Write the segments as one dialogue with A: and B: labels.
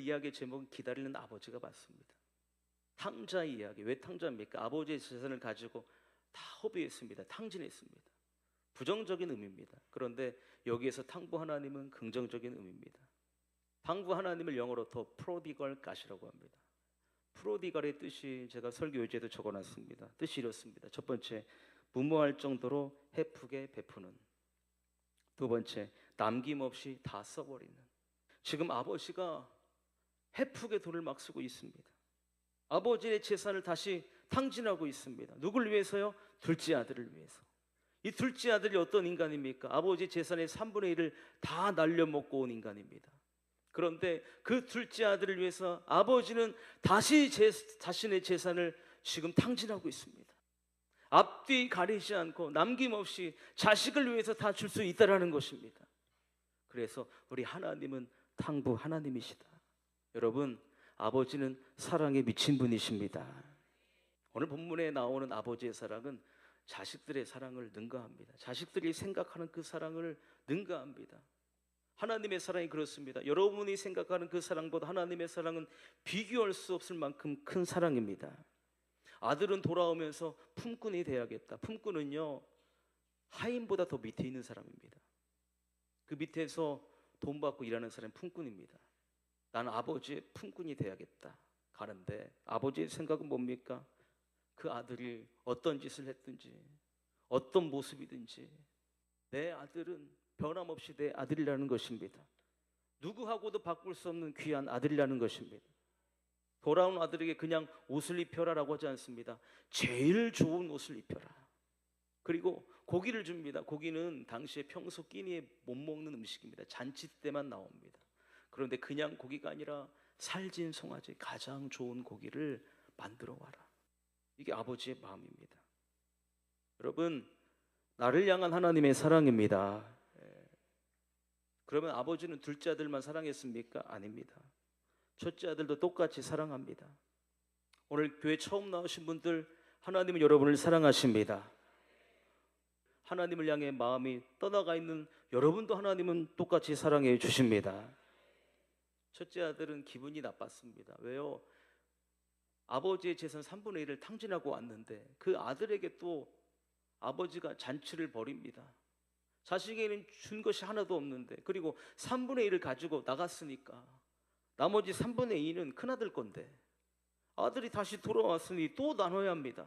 A: 이야기의 제목은 기다리는 아버지가 맞습니다. 탕자의 이야기. 왜 탕자입니까? 아버지의 재산을 가지고 다 허비했습니다. 탕진했습니다. 부정적인 의미입니다. 그런데 여기에서 탕부 하나님은 긍정적인 의미입니다. 탕부 하나님을 영어로 더 프로디걸 갓이라고 합니다. 프로디걸의 뜻이 제가 설교 요지에도 적어놨습니다. 뜻이 이렇습니다. 첫 번째, 무모할 정도로 헤프게 베푸는. 두 번째, 남김없이 다 써버리는. 지금 아버지가 헤프게 돈을 막 쓰고 있습니다. 아버지의 재산을 다시 탕진하고 있습니다. 누굴 위해서요? 둘째 아들을 위해서. 이 둘째 아들이 어떤 인간입니까? 아버지 재산의 3분의 1을 다 날려먹고 온 인간입니다. 그런데 그 둘째 아들을 위해서 아버지는 다시 자신의 재산을 지금 탕진하고 있습니다. 앞뒤 가리지 않고 남김없이 자식을 위해서 다 줄 수 있다라는 것입니다. 그래서 우리 하나님은 탕부 하나님이시다. 여러분, 아버지는 사랑에 미친 분이십니다. 오늘 본문에 나오는 아버지의 사랑은 자식들의 사랑을 능가합니다. 자식들이 생각하는 그 사랑을 능가합니다. 하나님의 사랑이 그렇습니다. 여러분이 생각하는 그 사랑보다 하나님의 사랑은 비교할 수 없을 만큼 큰 사랑입니다. 아들은 돌아오면서 품꾼이 돼야겠다. 품꾼은요, 하인보다 더 밑에 있는 사람입니다. 그 밑에서 돈 받고 일하는 사람이 품꾼입니다. 나는 아버지의 품꾼이 돼야겠다. 가는데 아버지의 생각은 뭡니까? 그 아들이 어떤 짓을 했든지 어떤 모습이든지 내 아들은 변함없이 내 아들이라는 것입니다. 누구하고도 바꿀 수 없는 귀한 아들이라는 것입니다. 돌아온 아들에게 그냥 옷을 입혀라라고 하지 않습니다. 제일 좋은 옷을 입혀라. 그리고 고기를 줍니다. 고기는 당시에 평소 끼니에 못 먹는 음식입니다. 잔치 때만 나옵니다. 그런데 그냥 고기가 아니라 살진 송아지, 가장 좋은 고기를 만들어 와라. 이게 아버지의 마음입니다. 여러분, 나를 향한 하나님의 사랑입니다. 그러면 아버지는 둘째 아들만 사랑했습니까? 아닙니다. 첫째 아들도 똑같이 사랑합니다. 오늘 교회 처음 나오신 분들, 하나님은 여러분을 사랑하십니다. 하나님을 향해 마음이 떠나가 있는 여러분도 하나님은 똑같이 사랑해 주십니다. 첫째 아들은 기분이 나빴습니다. 왜요? 아버지의 재산 3분의 1을 탕진하고 왔는데 그 아들에게 또 아버지가 잔치를 벌입니다. 자식에게는 준 것이 하나도 없는데, 그리고 3분의 1을 가지고 나갔으니까 나머지 3분의 2는 큰아들 건데 아들이 다시 돌아왔으니 또 나눠야 합니다.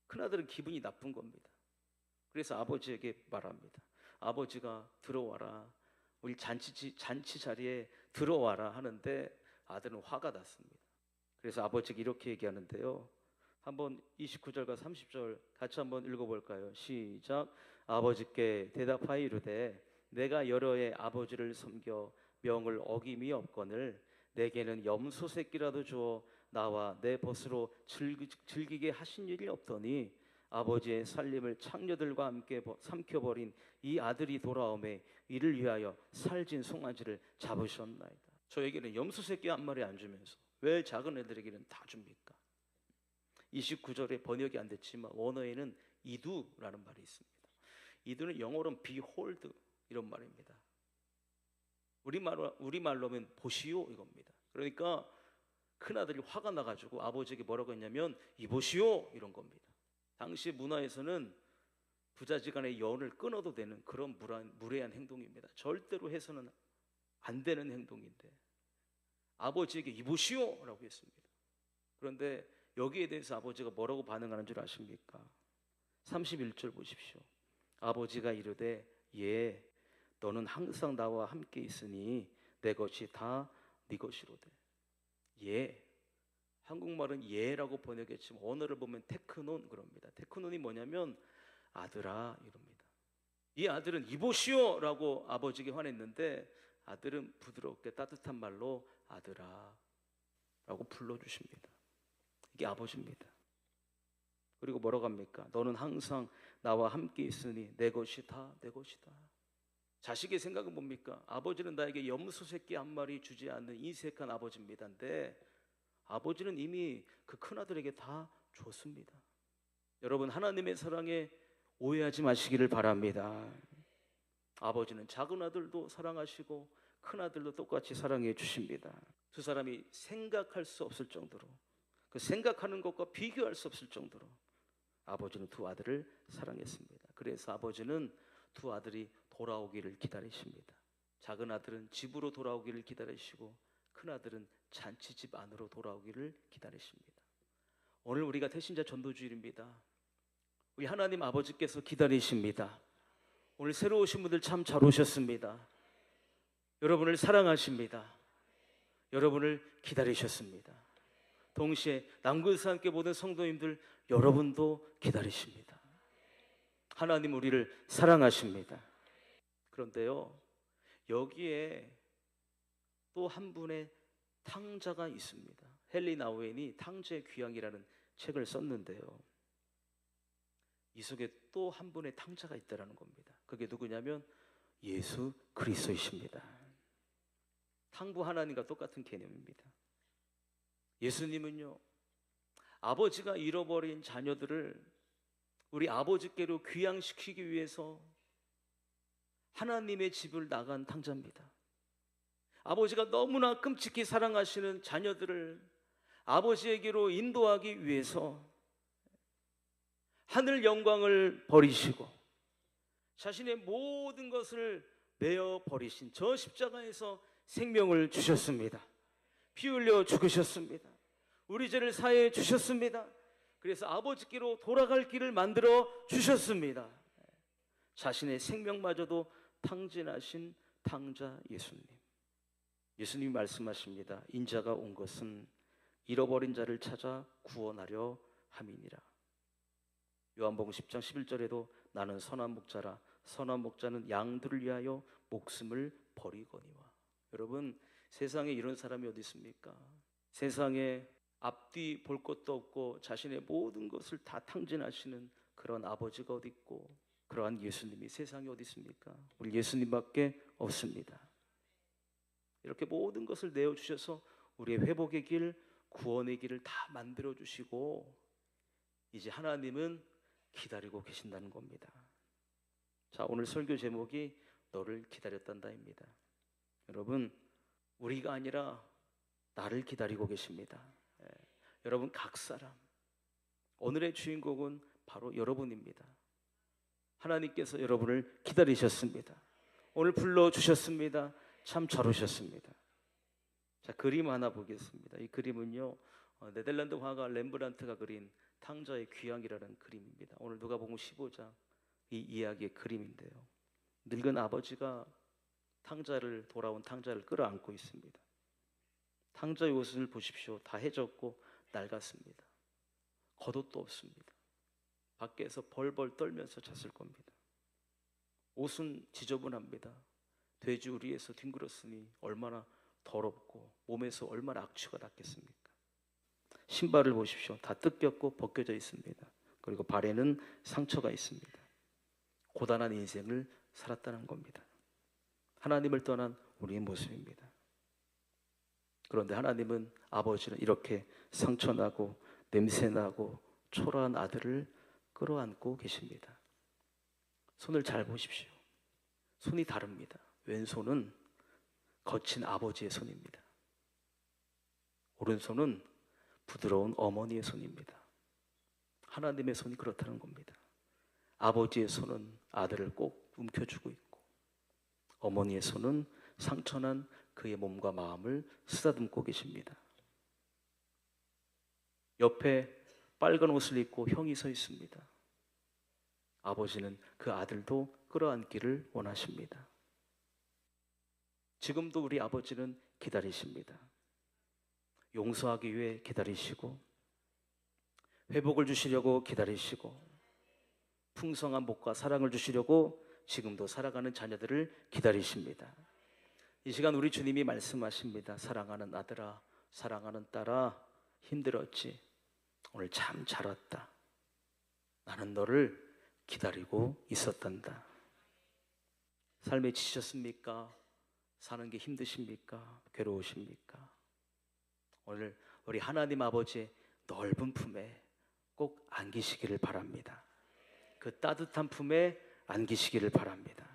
A: 큰아들은 기분이 나쁜 겁니다. 그래서 아버지에게 말합니다. 아버지가 들어와라, 우리 잔치 자리에 들어와라 하는데 아들은 화가 났습니다. 그래서 아버지가 이렇게 얘기하는데요, 한번 29절과 30절 같이 한번 읽어볼까요? 시작. 아버지께 대답하여 이르되 내가 여러 해 아버지를 섬겨 명을 어김이 없거늘 내게는 염소 새끼라도 주어 나와 내 벗으로 즐기게 하신 일이 없더니 아버지의 살림을 창녀들과 함께 삼켜버린 이 아들이 돌아오매 이를 위하여 살진 송아지를 잡으셨나이다. 저에게는 염소 새끼 한 마리 안 주면서 왜 작은 애들에게는 다 줍니까? 29절에 번역이 안 됐지만 원어에는 이두라는 말이 있습니다. 이두는 영어로는 behold 이런 말입니다. 우리말로는 보시오 이겁니다. 그러니까 큰아들이 화가 나가지고 아버지에게 뭐라고 했냐면 이보시오 이런 겁니다. 당시 문화에서는 부자지간의 연을 끊어도 되는 그런 무례한 행동입니다. 절대로 해서는 안 되는 행동인데 아버지에게 이보시오 라고 했습니다. 그런데 여기에 대해서 아버지가 뭐라고 반응하는 줄 아십니까? 31절 보십시오. 아버지가 이르되 예, 너는 항상 나와 함께 있으니 내 것이 다 네 것이로되. 예, 한국말은 예라고 번역했지만 언어를 보면 테크논 그럽니다. 테크논이 뭐냐면 아들아 이럽니다. 이 아들은 이보시오 라고 아버지에게 화냈는데 아들은 부드럽게 따뜻한 말로 아들아 라고 불러주십니다. 이게 아버지입니다. 그리고 뭐라고 합니까? 너는 항상 나와 함께 있으니 내 것이 다 내 것이다. 자식의 생각은 뭡니까? 아버지는 나에게 염소 새끼 한 마리 주지 않는 인색한 아버지입니다. 근데 아버지는 이미 그 큰아들에게 다 줬습니다. 여러분, 하나님의 사랑에 오해하지 마시기를 바랍니다. 아버지는 작은 아들도 사랑하시고 큰아들도 똑같이 사랑해 주십니다. 두 사람이 생각할 수 없을 정도로, 그 생각하는 것과 비교할 수 없을 정도로 아버지는 두 아들을 사랑했습니다. 그래서 아버지는 두 아들이 돌아오기를 기다리십니다. 작은 아들은 집으로 돌아오기를 기다리시고 큰 아들은 잔치집 안으로 돌아오기를 기다리십니다. 오늘 우리가 태신자 전도주일입니다. 우리 하나님 아버지께서 기다리십니다. 오늘 새로 오신 분들 참 잘 오셨습니다. 여러분을 사랑하십니다. 여러분을 기다리셨습니다. 동시에 남구에서 함께 모든 성도님들 여러분도 기다리십니다. 하나님 우리를 사랑하십니다. 그런데요, 여기에 또 한 분의 탕자가 있습니다. 헨리 나우엔이 탕자의 귀향이라는 책을 썼는데요, 이 속에 또 한 분의 탕자가 있다는 겁니다. 그게 누구냐면 예수 그리스도이십니다. 탕부 하나님과 똑같은 개념입니다. 예수님은요, 아버지가 잃어버린 자녀들을 우리 아버지께로 귀향시키기 위해서 하나님의 집을 나간 탕자입니다. 아버지가 너무나 끔찍히 사랑하시는 자녀들을 아버지에게로 인도하기 위해서 하늘 영광을 버리시고 자신의 모든 것을 내어 버리신 저 십자가에서 생명을 주셨습니다. 피 흘려 죽으셨습니다. 우리 죄를 사해 주셨습니다. 그래서 아버지께로 돌아갈 길을 만들어 주셨습니다. 자신의 생명마저도 탕진하신 탕자 예수님. 예수님이 말씀하십니다. 인자가 온 것은 잃어버린 자를 찾아 구원하려 함이니라. 요한복음 10장 11절에도 나는 선한 목자라 선한 목자는 양들을 위하여 목숨을 버리거니와. 여러분, 세상에 이런 사람이 어디 있습니까? 세상에 앞뒤 볼 것도 없고 자신의 모든 것을 다 탕진하시는 그런 아버지가 어디 있고 그러한 예수님이 세상에 어디 있습니까? 우리 예수님밖에 없습니다. 이렇게 모든 것을 내어주셔서 우리의 회복의 길, 구원의 길을 다 만들어주시고 이제 하나님은 기다리고 계신다는 겁니다. 자, 오늘 설교 제목이 너를 기다렸단다입니다. 여러분, 우리가 아니라 나를 기다리고 계십니다. 여러분 각 사람, 오늘의 주인공은 바로 여러분입니다. 하나님께서 여러분을 기다리셨습니다. 오늘 불러주셨습니다. 참 잘 오셨습니다. 자, 그림 하나 보겠습니다. 이 그림은요, 네덜란드 화가 렘브란트가 그린 탕자의 귀향이라는 그림입니다. 오늘 누가복음 15장 이 이야기의 그림인데요, 늙은 아버지가 돌아온 탕자를 끌어안고 있습니다. 탕자의 옷을 보십시오. 다 해졌고 낡았습니다. 겉옷도 없습니다. 밖에서 벌벌 떨면서 잤을 겁니다. 옷은 지저분합니다. 돼지우리에서 뒹굴었으니 얼마나 더럽고 몸에서 얼마나 악취가 났겠습니까? 신발을 보십시오. 다 뜯겼고 벗겨져 있습니다. 그리고 발에는 상처가 있습니다. 고단한 인생을 살았다는 겁니다. 하나님을 떠난 우리의 모습입니다. 그런데 하나님은, 아버지는 이렇게 상처나고 냄새나고 초라한 아들을 끌어안고 계십니다. 손을 잘 보십시오. 손이 다릅니다. 왼손은 거친 아버지의 손입니다. 오른손은 부드러운 어머니의 손입니다. 하나님의 손이 그렇다는 겁니다. 아버지의 손은 아들을 꼭 움켜쥐고 있고 어머니의 손은 상처난 그의 몸과 마음을 쓰다듬고 계십니다. 옆에 빨간 옷을 입고 형이 서 있습니다. 아버지는 그 아들도 끌어안기를 원하십니다. 지금도 우리 아버지는 기다리십니다. 용서하기 위해 기다리시고 회복을 주시려고 기다리시고 풍성한 복과 사랑을 주시려고 지금도 살아가는 자녀들을 기다리십니다. 이 시간 우리 주님이 말씀하십니다. 사랑하는 아들아, 사랑하는 딸아, 힘들었지? 오늘 참 잘 왔다. 나는 너를 기다리고 있었단다. 삶에 지쳤습니까? 사는 게 힘드십니까? 괴로우십니까? 오늘 우리 하나님 아버지의 넓은 품에 꼭 안기시기를 바랍니다. 그 따뜻한 품에 안기시기를 바랍니다.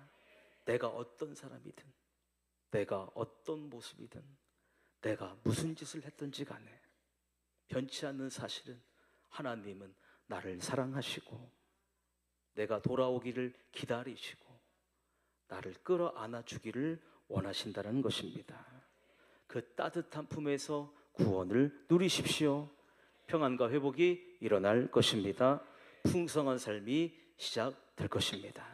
A: 내가 어떤 사람이든, 내가 어떤 모습이든, 내가 무슨 짓을 했든지 간에 변치 않는 사실은 하나님은 나를 사랑하시고 내가 돌아오기를 기다리시고 나를 끌어안아 주기를 원하신다는 것입니다. 그 따뜻한 품에서 구원을 누리십시오. 평안과 회복이 일어날 것입니다. 풍성한 삶이 시작될 것입니다.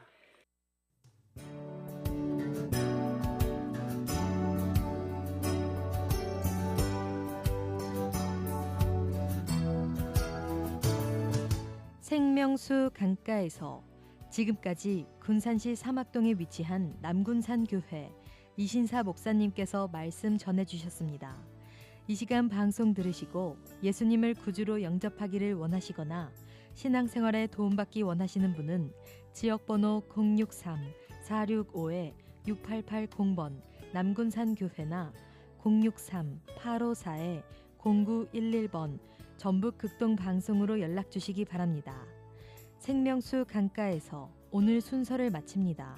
B: 생명수 강가에서 지금까지 군산시 사막동에 위치한 남군산 교회 이신사 목사님께서 말씀 전해주셨습니다. 이 시간 방송 들으시고 예수님을 구주로 영접하기를 원하시거나 신앙생활에 도움받기 원하시는 분은 지역번호 063-465-6880번 남군산 교회나 063-854-0911번 전북 극동 방송으로 연락 주시기 바랍니다. 생명수 강가에서 오늘 순서를 마칩니다.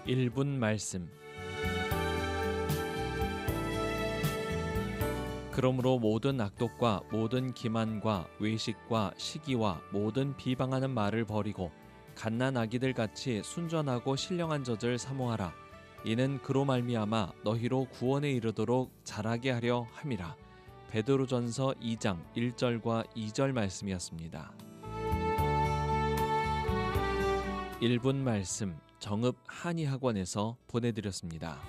C: 일 분 말씀. 그러므로 모든 악독과 모든 기만과 외식과 시기와 모든 비방하는 말을 버리고 갓난 아기들 같이 순전하고 신령한 젖을 사모하라. 이는 그로 말미암아 너희로 구원에 이르도록 자라게 하려 함이라. 베드로전서 2장 1절과 2절 말씀이었습니다. 1분 말씀 정읍 한의학원에서 보내드렸습니다.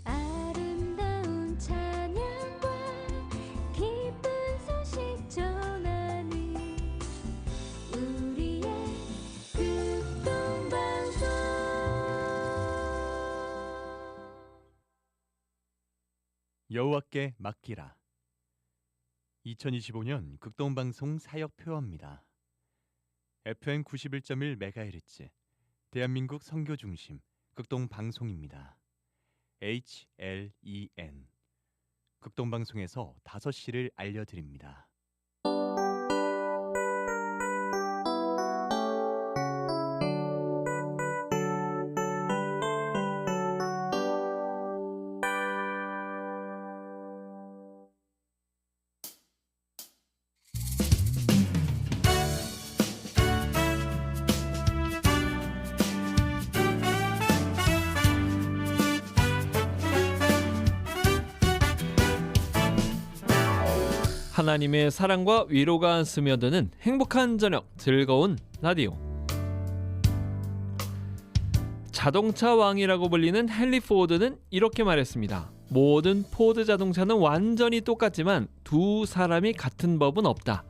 D: 아름다운 찬양과 기쁜 소식 전하는 우리의 극동방송.
E: 여호와께 맡기라. 2025년 극동방송 사역표어입니다. FM 91.1MHz 대한민국 선교중심 극동방송입니다. HLEN 극동방송에서 5시를 알려드립니다.
C: 하나님의 사랑과 위로가 스며드는 행복한 저녁, 즐거운 라디오. 자동차 왕이라고 불리는 헨리 포드는 이렇게 말했습니다. 모든 포드 자동차는 완전히 똑같지만 두 사람이 같은 법은 없다.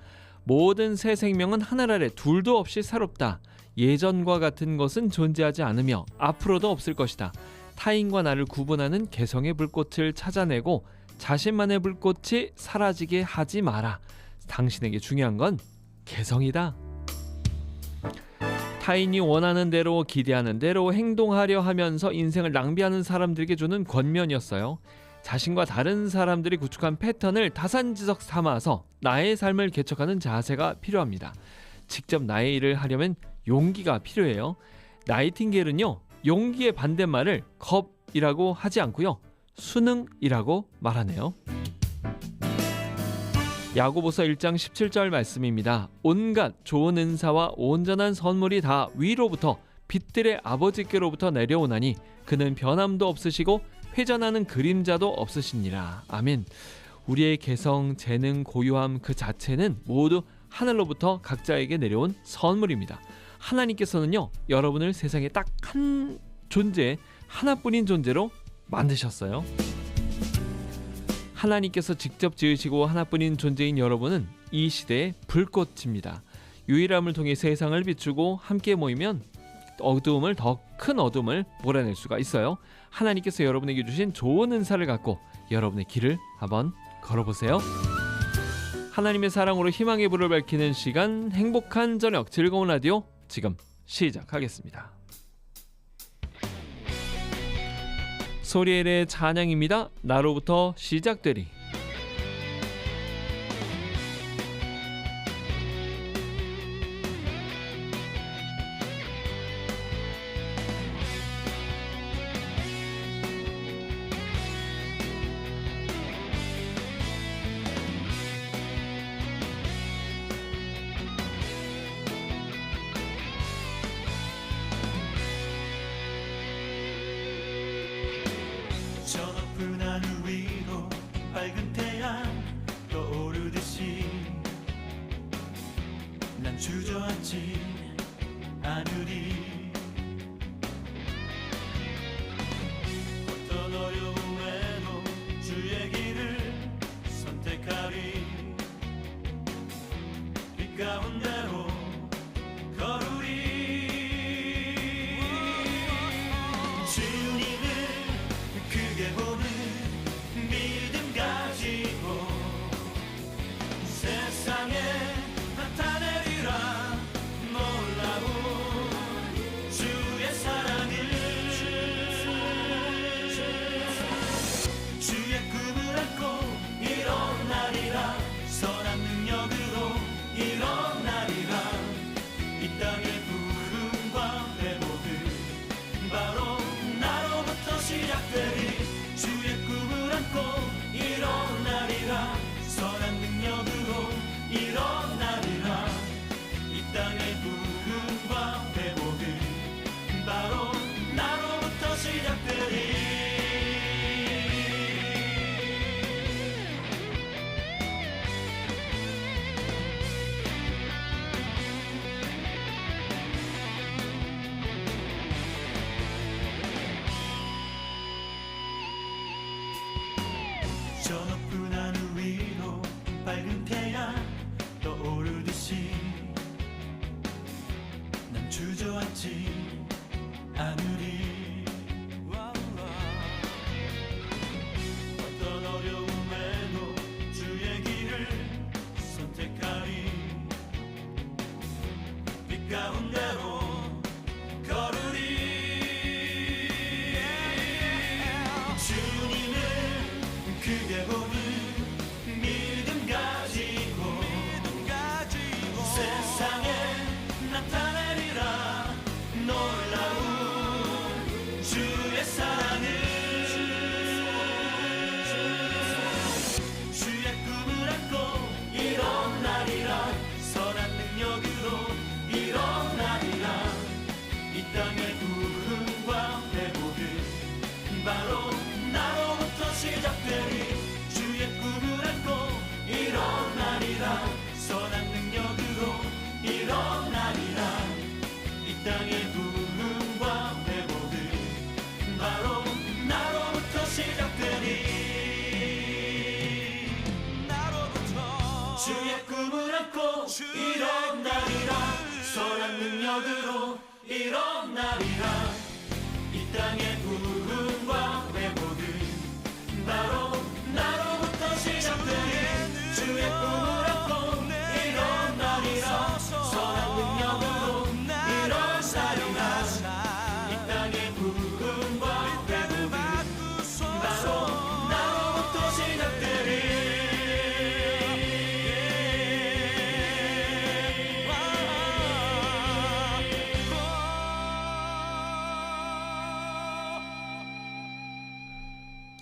C: 모든 새 생명은 하늘 아래 둘도 없이 새롭다. 예전과 같은 것은 존재하지 않으며 앞으로도 없을 것이다. 타인과 나를 구분하는 개성의 불꽃을 찾아내고 자신만의 불꽃이 사라지게 하지 마라. 당신에게 중요한 건 개성이다. 타인이 원하는 대로 기대하는 대로 행동하려 하면서 인생을 낭비하는 사람들에게 주는 권면이었어요. 자신과 다른 사람들이 구축한 패턴을 타산지석 삼아서 나의 삶을 개척하는 자세가 필요합니다. 직접 나의 일을 하려면 용기가 필요해요. 나이팅게일은요, 용기의 반대말을 겁이라고 하지 않고요, 수능이라고 말하네요. 야고보서 1장 17절 말씀입니다. 온갖 좋은 은사와 온전한 선물이 다 위로부터 빛들의 아버지께로부터 내려오나니 그는 변함도 없으시고 회전하는 그림자도 없으시니라. 아멘. 우리의 개성, 재능, 고유함 그 자체는 모두 하늘로부터 각자에게 내려온 선물입니다. 하나님께서는요, 여러분을 세상에 딱 한 존재, 하나뿐인 존재로 만드셨어요. 하나님께서 직접 지으시고 하나뿐인 존재인 여러분은 이 시대의 불꽃입니다. 유일함을 통해 세상을 비추고 함께 모이면 어두움을, 더 큰 어둠을 몰아낼 수가 있어요. 하나님께서 여러분에게 주신 좋은 은사를 갖고 여러분의 길을 한번 걸어보세요. 하나님의 사랑으로 희망의 불을 밝히는 시간, 행복한 저녁 즐거운 라디오 지금 시작하겠습니다. 소리엘의 찬양입니다. 나로부터 시작되리.
F: 저 높은 하늘 위로 밝은 태양 떠오르듯이 난 주저앉지 않으리. 어떤 어려움에도 주의 길을 선택하리. 빛 가운데로 걸으리. 주님을 크게 보는 믿음 가지고 세상에 나타내리라. 놀라운 주의 사랑을. 주의 꿈을 안고 일어나리라. 선한 능력으로 일어나리라. 이 땅의 부흥과 회복은 바로 나로부터 시작되리. 주의 꿈을 안고 일어나리라. 선한 능력으로 일어나리라. 이 땅의 부흥과 회복은 바로 나로부터 시작되리. 저 높은 하늘 위로 밝은 태양 떠오르듯이 난 주저앉지 않으리. 어떤 어려움에도 주의 길을 선택하리. 빛 가운데로 걸으리. 주님을 크게 보는 믿음 가지고 세상에 나타내리라. 놀라운 주의 사랑을. 주의 꿈을 안고 일어나리라. 선한 능력으로 일어나리라. 이 땅의 부흥과 회복은 바로 나로부터 시작되리. 주의 꿈을 안고 일어나리라. 선한 능력으로 일어나리라. 이 땅의 부흥과 회복은 바로 나로부터 시작되리. 나로부터 주의 꿈을 안고 일어나리라. 선한 능력으로 일어나리라. 이 땅의 부흥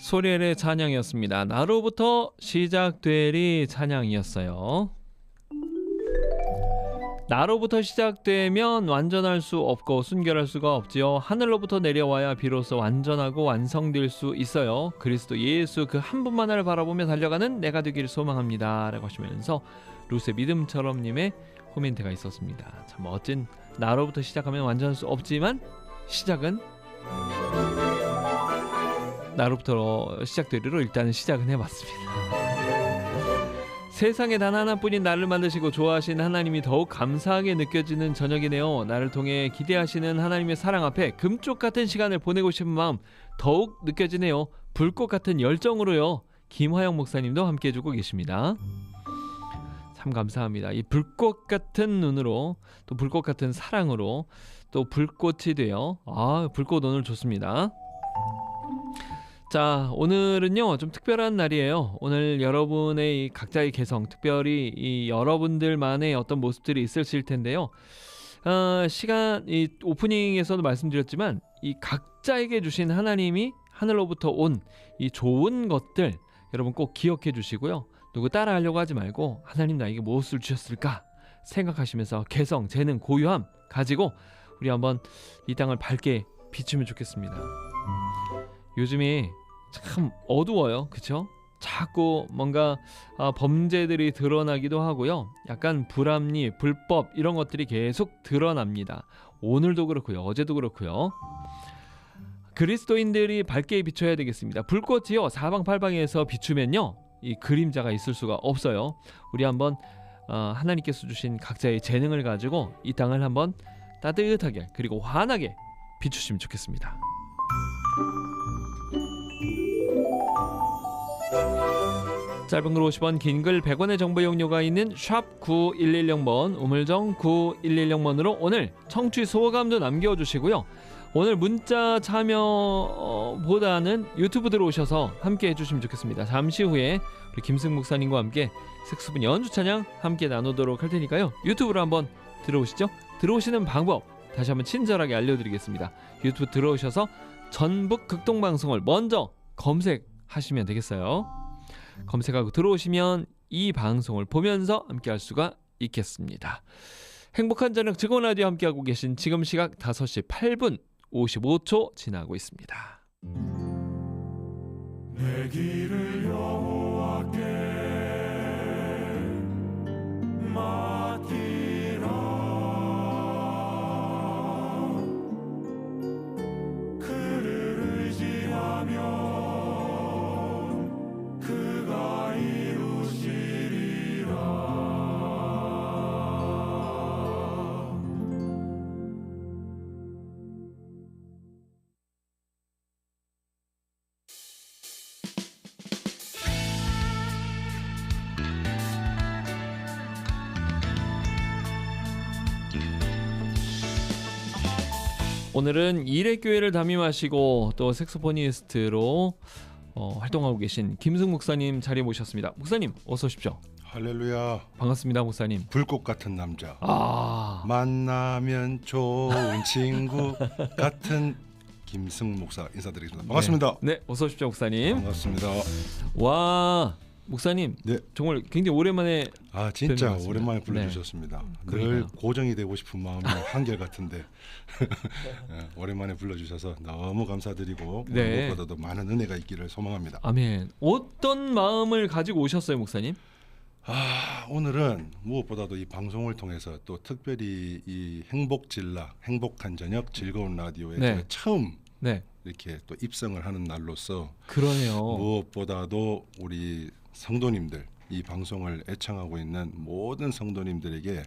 C: 소리엘의 찬양이었습니다. 나로부터 시작되리 찬양이었어요. 나로부터 시작되면 완전할 수 없고 순결할 수가 없지요. 하늘로부터 내려와야 비로소 완전하고 완성될 수 있어요. 그리스도 예수 그 한 분만을 바라보며 달려가는 내가 되기를 소망합니다 라고 하시면서 루스의 믿음처럼님의 코멘트가 있었습니다. 참 멋진, 나로부터 시작하면 완전할 수 없지만 시작은 나로부터 시작되리로 일단은 시작은 해봤습니다. 세상에 단 하나뿐인 나를 만드시고 좋아하시는 하나님이 더욱 감사하게 느껴지는 저녁이네요. 나를 통해 기대하시는 하나님의 사랑 앞에 금쪽 같은 시간을 보내고 싶은 마음 더욱 느껴지네요. 불꽃 같은 열정으로요. 김화영 목사님도 함께 해주고 계십니다. 참 감사합니다. 이 불꽃 같은 눈으로, 또 불꽃 같은 사랑으로 또 불꽃이 되어, 불꽃 오늘 좋습니다. 자, 오늘은요 좀 특별한 날이에요. 오늘 여러분의 이 각자의 개성, 특별히 이 여러분들만의 어떤 모습들이 있으실 텐데요. 시간, 이 오프닝에서도 말씀드렸지만 이 각자에게 주신 하나님이 하늘로부터 온 이 좋은 것들 여러분 꼭 기억해 주시고요. 누구 따라하려고 하지 말고 하나님 나에게 무엇을 주셨을까 생각하시면서 개성, 재능, 고유함 가지고 우리 한번 이 땅을 밝게 비추면 좋겠습니다. 요즘이 참 어두워요. 그쵸? 자꾸 뭔가 범죄들이 드러나기도 하고요. 약간 불합리, 불법 이런 것들이 계속 드러납니다. 오늘도 그렇고요. 어제도 그렇고요. 그리스도인들이 밝게 비춰야 되겠습니다. 불꽃이요 사방팔방에서 비추면요 이 그림자가 있을 수가 없어요. 우리 한번 하나님께서 주신 각자의 재능을 가지고 이 땅을 한번 따뜻하게 그리고 환하게 비추시면 좋겠습니다. 짧은 글 50원, 긴 글 100원의 정보 이용료가 있는 샵 9110번, 우물정 9110번으로 오늘 청취 소감도 남겨주시고요. 오늘 문자 참여보다는 유튜브 들어오셔서 함께 해주시면 좋겠습니다. 잠시 후에 우리 김승 목사님과 함께 색소폰 연주 찬양 함께 나누도록 할 테니까요. 유튜브로 한번 들어오시죠. 들어오시는 방법 다시 한번 친절하게 알려드리겠습니다. 유튜브 들어오셔서 전북 극동방송을 먼저 검색하시면 되겠어요. 검색하고 들어오시면 이 방송을 보면서 함께 할 수가 있겠습니다. 행복한 저녁 즐거운 라디오 함께하고 계신 지금 시각 5시 8분 55초 지나고 있습니다.
F: 내 길을 여호와께 맡기라. 그를 의지하면 그가 이루시리라.
C: 오늘은 일회교회를 담임하시고 또 색소포니스트로 활동하고 계신 김승 목사님 자리에 모셨습니다. 목사님 어서 오십시오.
G: 할렐루야.
C: 반갑습니다 목사님.
G: 불꽃 같은 남자.
C: 아,
G: 만나면 좋은 친구 같은 김승 목사 인사드리겠습니다. 반갑습니다.
C: 네, 어서 오십시오 목사님.
G: 반갑습니다.
C: 와, 목사님.
G: 네.
C: 정말 굉장히 오랜만에
G: 아 진짜
C: 뵙는 것
G: 오랜만에
C: 같습니다.
G: 불러주셨습니다. 늘
C: 그러니까요.
G: 고정이 되고 싶은 마음이 한결 같은데 네, 오랜만에 불러주셔서 너무 감사드리고
C: 네.
G: 무엇보다도 많은 은혜가 있기를 소망합니다.
C: 아멘. 어떤 마음을 가지고 오셨어요 목사님?
G: 오늘은 무엇보다도 이 방송을 통해서 또 특별히 이 행복질라 행복한 저녁 즐거운 라디오에
C: 네.
G: 제가 처음
C: 네,
G: 이렇게 또 입성을 하는 날로서
C: 그러네요.
G: 무엇보다도 우리 성도님들 이 방송을 애청하고 있는 모든 성도님들에게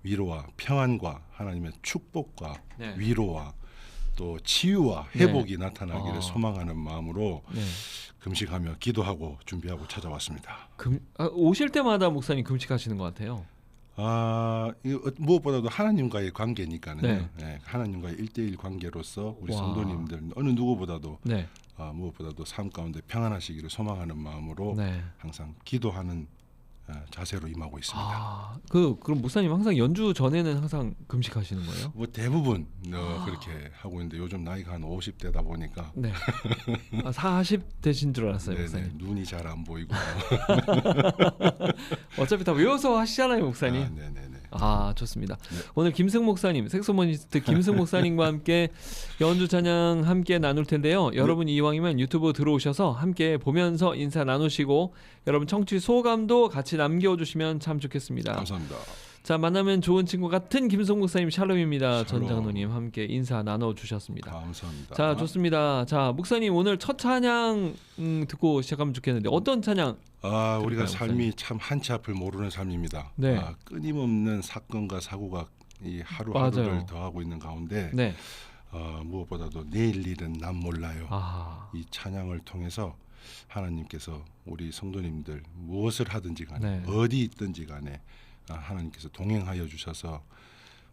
G: 위로와 평안과 하나님의 축복과
C: 네.
G: 위로와 또 치유와
C: 네.
G: 회복이 나타나기를
C: 아.
G: 소망하는 마음으로
C: 네.
G: 금식하며 기도하고 준비하고 찾아왔습니다.
C: 오실 때마다 목사님 금식하시는 것 같아요.
G: 이거 무엇보다도 하나님과의 관계니까는
C: 네.
G: 네, 하나님과의 1대1 관계로서 우리
C: 와.
G: 성도님들 어느 누구보다도
C: 네,
G: 무엇보다도 삶 가운데 평안하시기를 소망하는 마음으로
C: 네.
G: 항상 기도하는 자세로 임하고 있습니다.
C: 아, 그럼 목사님 항상 연주 전에는 항상 금식하시는 거예요?
G: 뭐 대부분 그렇게 하고 있는데 요즘 나이가 한 50대다 보니까
C: 네. 40 되신 줄 알았어요,
G: 네네,
C: 목사님.
G: 눈이 잘 안 보이고.
C: 어차피 다 외워서 하시잖아요, 목사님.
G: 아, 네네네.
C: 좋습니다.
G: 네.
C: 오늘 김승 목사님, 색소포니스트 김승 목사님과 함께 연주 찬양 함께 나눌 텐데요. 여러분 이왕이면 유튜브 들어오셔서 함께 보면서 인사 나누시고 여러분 청취 소감도 같이 남겨주시면 참 좋겠습니다.
G: 감사합니다.
C: 자, 만나면 좋은 친구 같은 김승 목사님 샬롬입니다. 전
G: 샬롬.
C: 장로님 함께 인사 나눠주셨습니다.
G: 감사합니다.
C: 자, 좋습니다. 자, 목사님 오늘 첫 찬양 듣고 시작하면 좋겠는데 어떤 찬양?
G: 우리가
C: 그럴까요,
G: 삶이 참 한치 앞을 모르는 삶입니다.
C: 네.
G: 끊임없는 사건과 사고가 이 하루하루를
C: 맞아요.
G: 더하고 있는 가운데
C: 네.
G: 무엇보다도 내일 일은 난 몰라요.
C: 아,
G: 이 찬양을 통해서 하나님께서 우리 성도님들 무엇을 하든지 간에
C: 네.
G: 어디 있든지 간에 하나님께서 동행하여 주셔서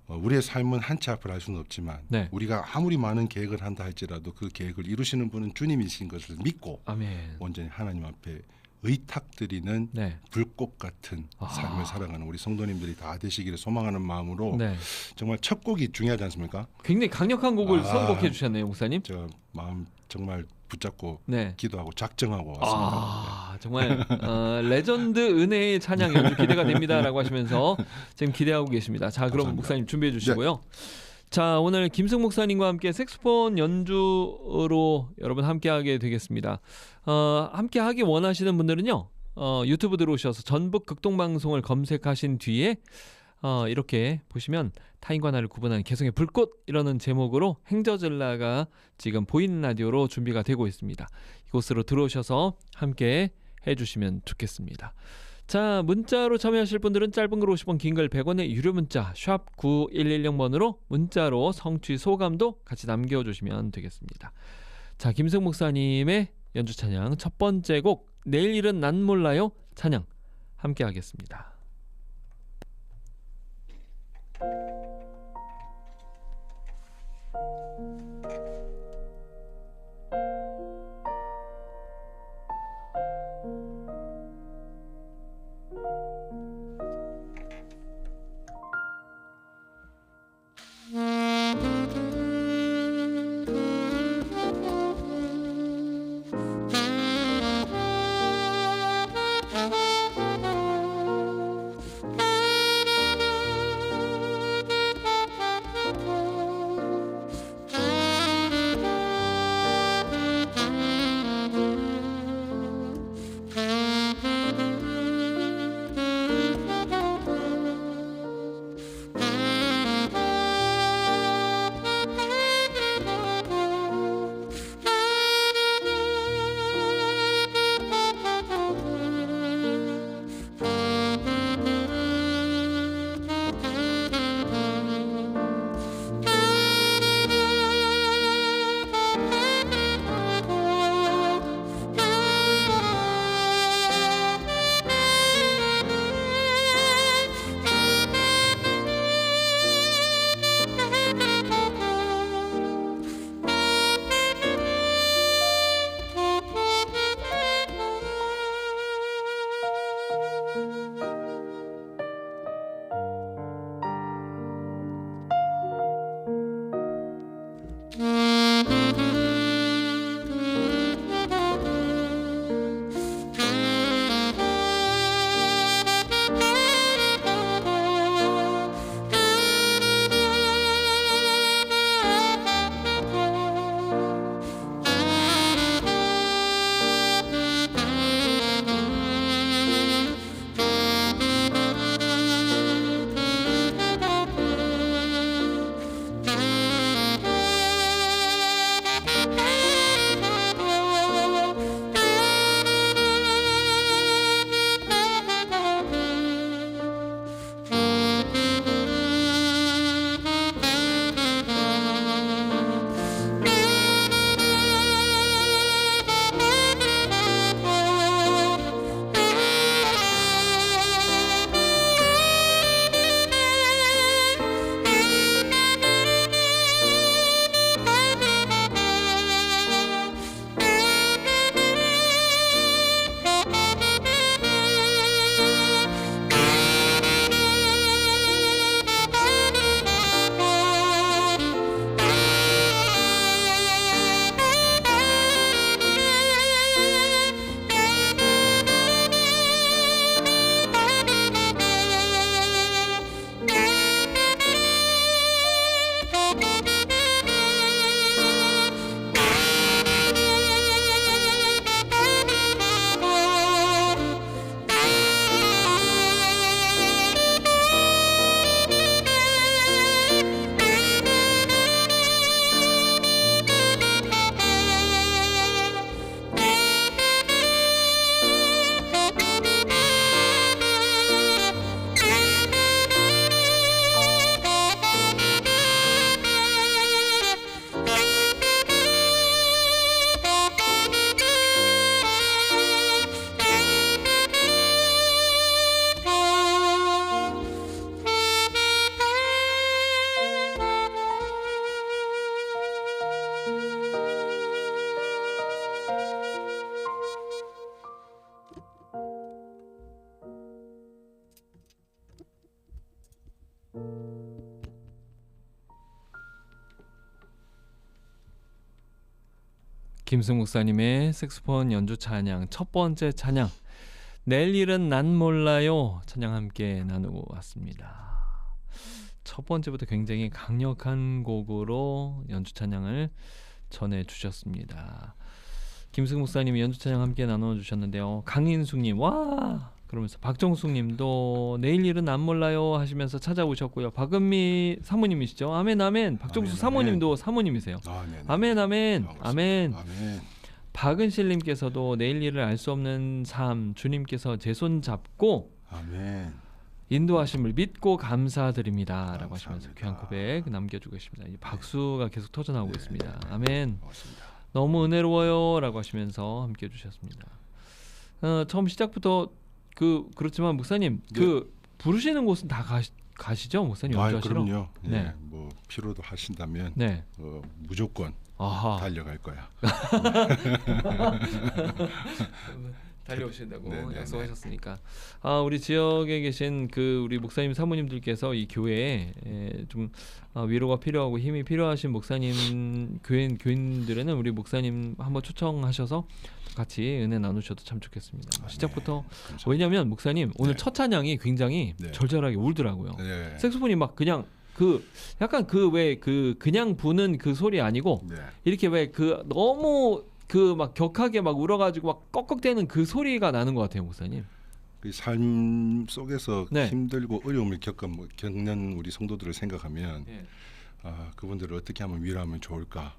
G: 우리의 삶은 한치 앞을 알 수는 없지만
C: 네.
G: 우리가 아무리 많은 계획을 한다 할지라도 그 계획을 이루시는 분은 주님이신 것을 믿고
C: 아멘.
G: 온전히 하나님 앞에 의탁드리는
C: 네.
G: 불꽃 같은 삶을 살아가는 우리 성도님들이 다 되시기를 소망하는 마음으로
C: 네.
G: 정말 첫 곡이 중요하지 않습니까?
C: 굉장히 강력한 곡을
G: 아.
C: 선곡해 주셨네요, 목사님.
G: 제가 마음 정말 붙잡고
C: 네.
G: 기도하고 작정하고 왔습니다.
C: 정말 레전드 은혜의 찬양 연주 기대가 됩니다라고 하시면서 지금 기대하고 계십니다. 자, 그럼
G: 감사합니다.
C: 목사님 준비해 주시고요. 자, 오늘 김승 목사님과 함께 색소폰 연주로 여러분 함께하게 되겠습니다. 함께하기 원하시는 분들은요, 유튜브 들어오셔서 전북 극동방송을 검색하신 뒤에 이렇게 보시면 타인과 나를 구분하는 개성의 불꽃이라는 제목으로 행저젤라가 지금 보이는 라디오로 준비가 되고 있습니다. 이곳으로 들어오셔서 함께 해주시면 좋겠습니다. 자, 문자로 참여하실 분들은 짧은 글 50원, 긴 글 100원의 유료 문자 샵 9110번으로 문자로 성취 소감도 같이 남겨주시면 되겠습니다. 자, 김승 목사님의 연주 찬양 첫 번째 곡 내일 일은 난 몰라요 찬양 함께 하겠습니다. 김승 목사님의 색소폰 연주 찬양 첫 번째 찬양 내일 일은 난 몰라요 찬양 함께 나누고 왔습니다. 첫 번째부터 굉장히 강력한 곡으로 연주 찬양을 전해주셨습니다. 김승 목사님이 연주 찬양 함께 나눠주셨는데요. 강인숙님 와 그러면서 박정숙님도 내일 일은 안 몰라요 하시면서 찾아오셨고요. 박은미 사모님이시죠. 아멘 아멘. 박정숙
G: 아멘,
C: 사모님도 사모님이세요.
G: 네네.
C: 아멘 아멘
G: 반갑습니다.
C: 아멘.
G: 아멘.
C: 박은실님께서도 내일 일을 알 수 없는 삶 주님께서 제 손 잡고
G: 아멘.
C: 인도하심을 믿고 감사드립니다라고
G: 감사합니다.
C: 하시면서 귀한 고백 남겨주고 계십니다. 이 박수가 계속 터져나오고
G: 네,
C: 있습니다.
G: 네, 네.
C: 아멘.
G: 고맙습니다.
C: 너무 은혜로워요라고 하시면서 함께 해주셨습니다. 처음 시작부터 그렇지만 목사님
G: 네.
C: 그 부르시는 곳은 다 가시죠 목사님 연주하시러?
G: 그럼요.
C: 네.
G: 예, 뭐 필요도 하신다면
C: 네.
G: 무조건
C: 아하.
G: 달려갈 거야.
C: 달려오신다고
G: 네네네.
C: 약속하셨으니까 우리 지역에 계신 우리 목사님 사모님들께서 이 교회에 좀 위로가 필요하고 힘이 필요하신 목사님 교인들에는 우리 목사님 한번 초청하셔서 같이 은혜 나누셔도 참 좋겠습니다. 시작부터
G: 감사합니다.
C: 왜냐하면 목사님 오늘
G: 네.
C: 첫 찬양이 굉장히
G: 네.
C: 절절하게 울더라고요.
G: 네.
C: 색소폰이 막 그냥 약간 그냥 부는 그 소리 아니고
G: 네.
C: 이렇게 너무 막 격하게 막 울어가지고 막 꺽꺽대는 그 소리가 나는 것 같아요, 목사님.
G: 그 삶 속에서
C: 네.
G: 힘들고 어려움을 겪는 우리 성도들을 생각하면
C: 네.
G: 그분들을 어떻게 하면 위로하면 좋을까.